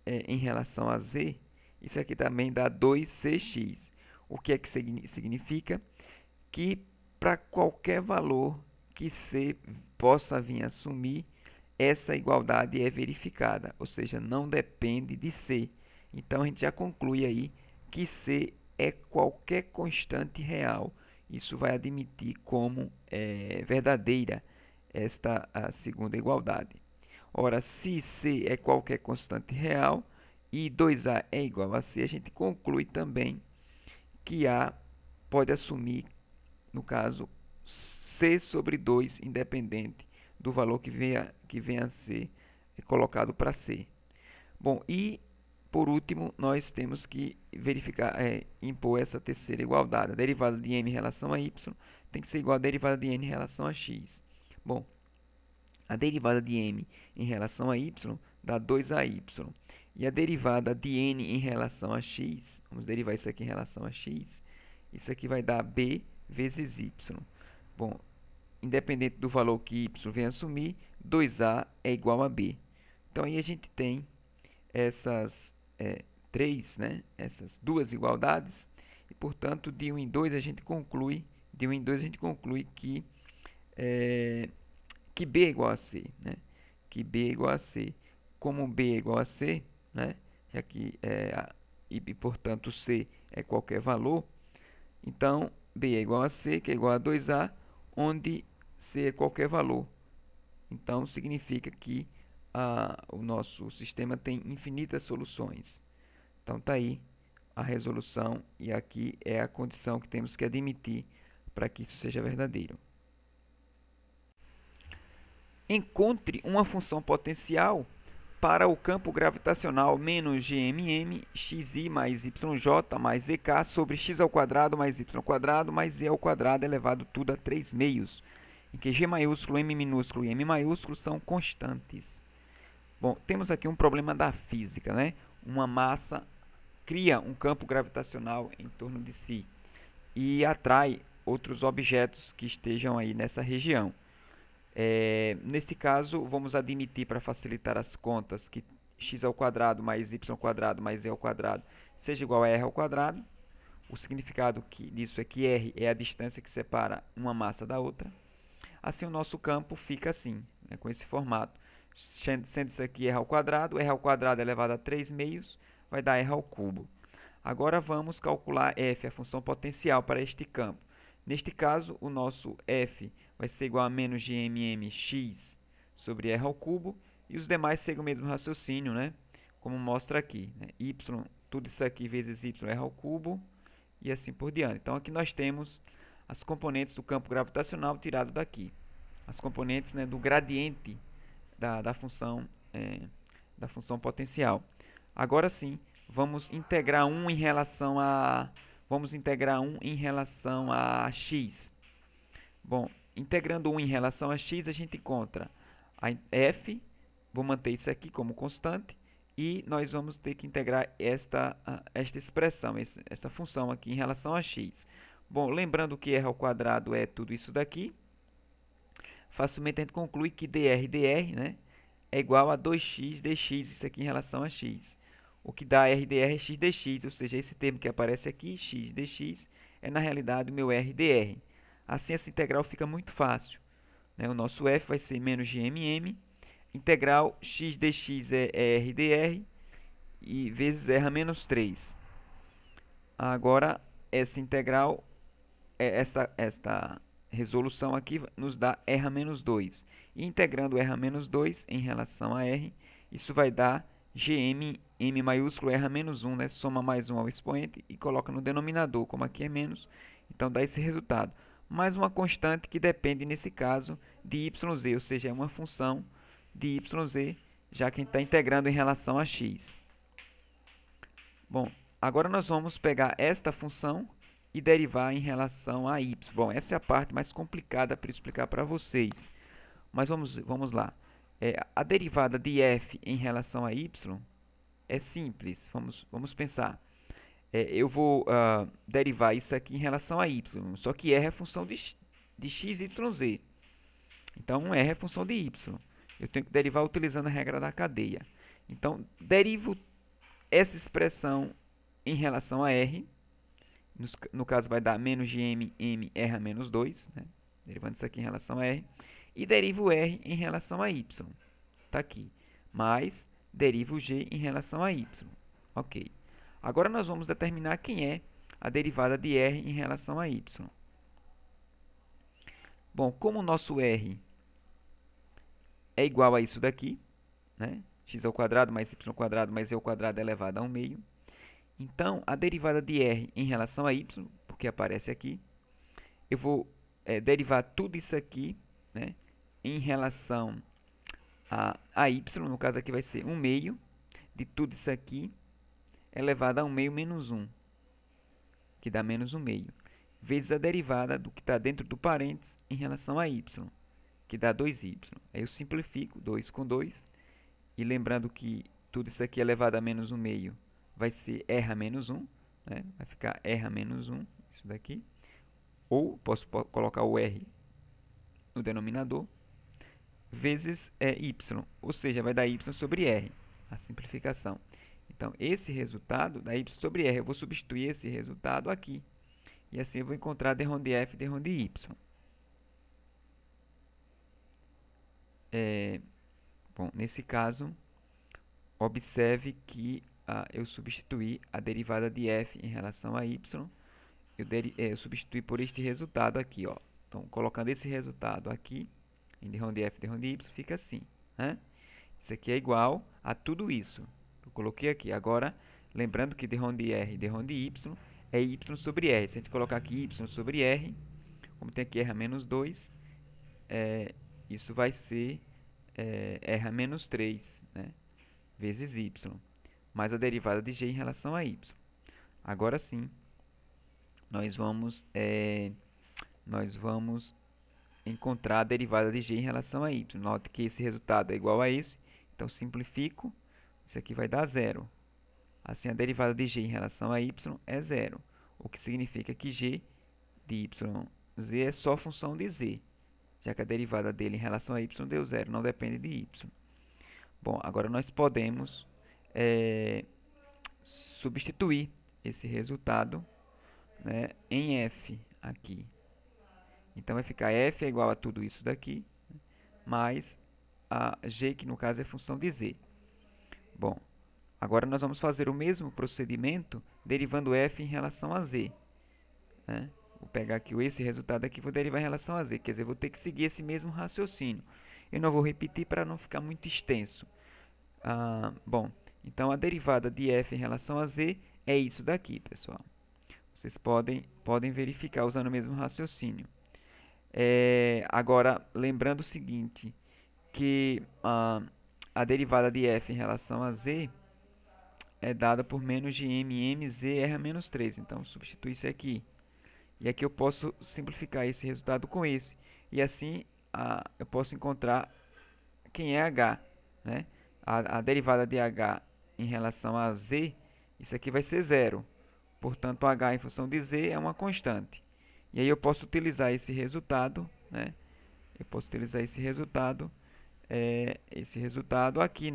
em relação a Z, isso aqui também dá 2cx. O que é que significa? Que para qualquer valor que C possa vir a assumir, essa igualdade é verificada, ou seja, não depende de C. Então, a gente já conclui aí que C é qualquer constante real. Isso vai admitir como verdadeira esta a segunda igualdade. Ora, se C é qualquer constante real e 2A é igual a C, a gente conclui também que A pode assumir, no caso, C sobre 2, independente do valor que venha a ser colocado para C. Bom, e por último, nós temos que verificar, impor essa terceira igualdade. A derivada de M em relação a Y tem que ser igual à derivada de N em relação a X. Bom, a derivada de M em relação a Y dá 2AY. E a derivada de N em relação a X, vamos derivar isso aqui em relação a X, isso aqui vai dar B vezes Y. Bom, independente do valor que Y venha assumir, 2A é igual a B. Então, aí a gente tem essas essas duas igualdades, e, portanto, de 1 em 2 a gente conclui, que B é igual a C, né? Que B é igual a C. Como B é igual a C, né? Já que e, portanto, C é qualquer valor, então B é igual a C, que é igual a 2A, onde C é qualquer valor. Então, significa que o nosso sistema tem infinitas soluções. Então, está aí a resolução, e aqui é a condição que temos que admitir para que isso seja verdadeiro. Encontre uma função potencial para o campo gravitacional menos GMM, xi mais yj mais ek sobre x ao quadrado mais y ao quadrado mais z ao quadrado elevado tudo a 3 meios, em que G maiúsculo, M minúsculo e M maiúsculo são constantes. Bom, temos aqui um problema da física, né? Uma massa cria um campo gravitacional em torno de si e atrai outros objetos que estejam aí nessa região. Nesse caso, vamos admitir, para facilitar as contas, que x ao quadrado mais y ao quadrado mais z ao quadrado seja igual a r ao quadrado. O significado disso é que r é a distância que separa uma massa da outra. Assim, o nosso campo fica assim, né, com esse formato. Sendo isso aqui r ao quadrado elevado a 3 meios, vai dar r ao cubo. Agora vamos calcular f, a função potencial para este campo. Neste caso, o nosso f vai ser igual a menos gmmx sobre r ao cubo, e os demais seguem o mesmo raciocínio, né? Como mostra aqui, né? Y, tudo isso aqui vezes y r ao cubo, e assim por diante. Então, aqui nós temos as componentes do campo gravitacional tirado daqui. As componentes, né, do gradiente da função potencial. Agora sim, vamos integrar 1 em relação a x. Bom, integrando 1 em relação a x, a gente encontra a f, vou manter isso aqui como constante, e nós vamos ter que integrar esta expressão, esta função aqui em relação a x. Bom, lembrando que r ao quadrado é tudo isso daqui, facilmente a gente conclui que dr, né, é igual a 2x dx, isso aqui em relação a x. O que dá r dr é x dx, ou seja, esse termo que aparece aqui, x dx, é na realidade o meu r dr. Assim, essa integral fica muito fácil, né? O nosso f vai ser menos gmm, integral x dx é r dr, e vezes r a menos 3. Agora, essa integral, esta resolução aqui nos dá r a menos 2. E integrando r a menos 2 em relação a r, isso vai dar gm, m maiúsculo, r a menos 1, né? Soma mais 1 ao expoente e coloca no denominador, como aqui é menos, então dá esse resultado. Mais uma constante que depende, nesse caso, de yz, ou seja, é uma função de yz, já que a gente está integrando em relação a x. Bom, agora nós vamos pegar esta função e derivar em relação a y. Bom, essa é a parte mais complicada para explicar para vocês. Mas vamos lá. A derivada de f em relação a y é simples. Vamos pensar. Eu vou derivar isso aqui em relação a y, só que r é função de x, y, z. Então, r é função de y. Eu tenho que derivar utilizando a regra da cadeia. Então, derivo essa expressão em relação a r. No caso, vai dar menos de m r a menos 2, né? Derivando isso aqui em relação a r. E derivo r em relação a y. Está aqui. Mais derivo g em relação a y. Ok. Agora, nós vamos determinar quem é a derivada de r em relação a y. Bom, como o nosso r é igual a isso daqui, né? X ao quadrado mais y ao quadrado mais e ao quadrado elevado a 1 meio. Então, a derivada de r em relação a y, porque aparece aqui, eu vou derivar tudo isso aqui, né, em relação a y, no caso aqui vai ser 1 meio de tudo isso aqui elevado a 1 meio menos 1, que dá menos 1 meio, vezes a derivada do que está dentro do parênteses em relação a y, que dá 2y. Aí eu simplifico 2 com 2, e lembrando que tudo isso aqui elevado a menos 1 meio vai ser r a menos 1, né? Vai ficar r a menos 1, isso daqui. Ou posso colocar o r no denominador, vezes y, ou seja, vai dar y sobre r, a simplificação. Então, esse resultado dá y sobre r. Eu vou substituir esse resultado aqui. E assim eu vou encontrar d de f e d de y. Bom, nesse caso, observe que eu substituí a derivada de f em relação a y. Eu substituí por este resultado aqui, ó. Então, colocando esse resultado aqui, em d de f e d de y, fica assim, né? Isso aqui é igual a tudo isso. Eu coloquei aqui. Agora, lembrando que d de r e d de y é y sobre r. Se a gente colocar aqui y sobre r, como tem aqui r a menos 2, isso vai ser r a menos 3, né, vezes y, mais a derivada de g em relação a y. Agora sim, nós vamos encontrar a derivada de g em relação a y. Note que esse resultado é igual a esse, então simplifico, isso aqui vai dar 0. Assim, a derivada de g em relação a y é 0, o que significa que g de yz é só função de z, já que a derivada dele em relação a y deu 0, não depende de y. Bom, agora nós podemos substituir esse resultado, né, em f aqui. Então, vai ficar f é igual a tudo isso daqui, mais a g, que no caso é função de z. Bom, agora nós vamos fazer o mesmo procedimento derivando f em relação a z, né? Vou pegar aqui esse resultado aqui e vou derivar em relação a z. Quer dizer, vou ter que seguir esse mesmo raciocínio. Eu não vou repetir para não ficar muito extenso. Bom, então a derivada de f em relação a z é isso daqui, pessoal. Vocês podem verificar usando o mesmo raciocínio. Agora, lembrando o seguinte, que a derivada de f em relação a z é dada por menos de mz r a menos 3. Então, substitui isso aqui. E aqui eu posso simplificar esse resultado com esse. E assim eu posso encontrar quem é h, né? A derivada de h em relação a z, isso aqui vai ser 0. Portanto, h em função de z é uma constante. E aí eu posso utilizar esse resultado, né? Eu posso utilizar esse resultado aqui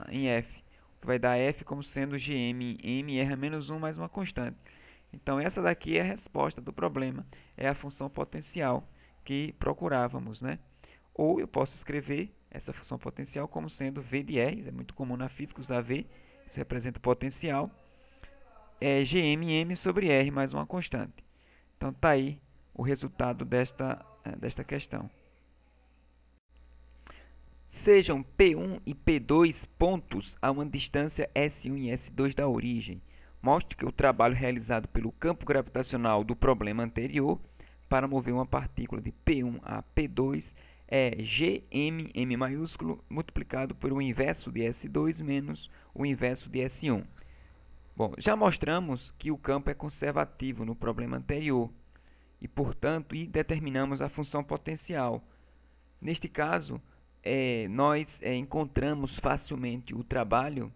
em f, que vai dar f como sendo gm m r a menos 1 mais uma constante. Então, essa daqui é a resposta do problema, é a função potencial que procurávamos, né? Ou eu posso escrever essa função potencial como sendo v de r, é muito comum na física usar v, isso representa o potencial, gm sobre r mais uma constante. Então, está aí o resultado desta questão. Sejam P1 e P2 pontos a uma distância S1 e S2 da origem. Mostre que o trabalho realizado pelo campo gravitacional do problema anterior para mover uma partícula de P1 a P2 é Gm, M maiúsculo, multiplicado por o inverso de S2 menos o inverso de S1. Bom, já mostramos que o campo é conservativo no problema anterior e, portanto, determinamos a função potencial. Neste caso, nós encontramos facilmente o trabalho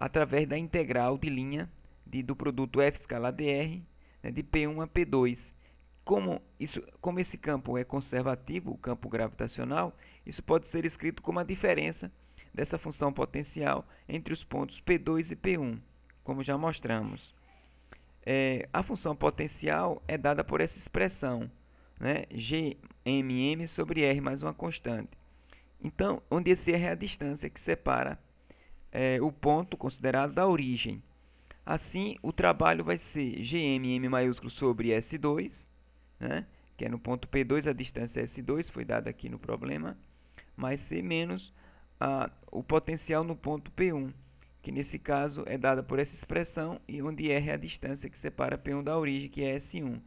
através da integral de linha do produto F escalar dr, né, de P1 a P2. Como esse campo é conservativo, o campo gravitacional, isso pode ser escrito como a diferença dessa função potencial entre os pontos P2 e P1, como já mostramos. A função potencial é dada por essa expressão, né, Gmm sobre R mais uma constante. Então, onde esse R é a distância que separa o ponto considerado da origem. Assim, o trabalho vai ser Gmm maiúsculo sobre S2, né, que é no ponto P2, a distância S2, foi dada aqui no problema, mais C menos o potencial no ponto P1, que nesse caso é dada por essa expressão, e onde R é a distância que separa P1 da origem, que é S1.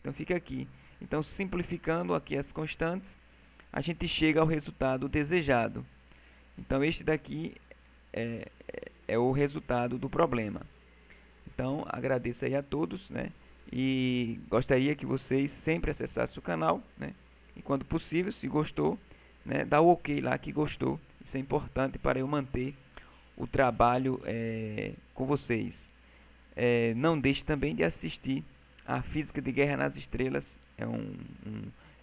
Então fica aqui. Então, simplificando aqui as constantes, a gente chega ao resultado desejado. Então, este daqui é o resultado do problema. Então, agradeço aí a todos, né? E gostaria que vocês sempre acessassem o canal, né? E quando possível, se gostou, né, dá o OK lá que gostou. Isso é importante para eu manter o trabalho com vocês. Não deixe também de assistir a Física de Guerra nas Estrelas.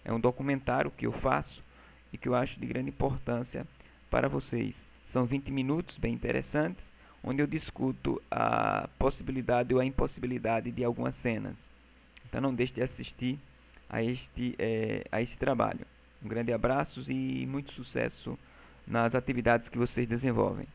É um documentário que eu faço e que eu acho de grande importância para vocês. São 20 minutos bem interessantes, onde eu discuto a possibilidade ou a impossibilidade de algumas cenas. Então não deixe de assistir a este trabalho. Um grande abraço e muito sucesso nas atividades que vocês desenvolvem.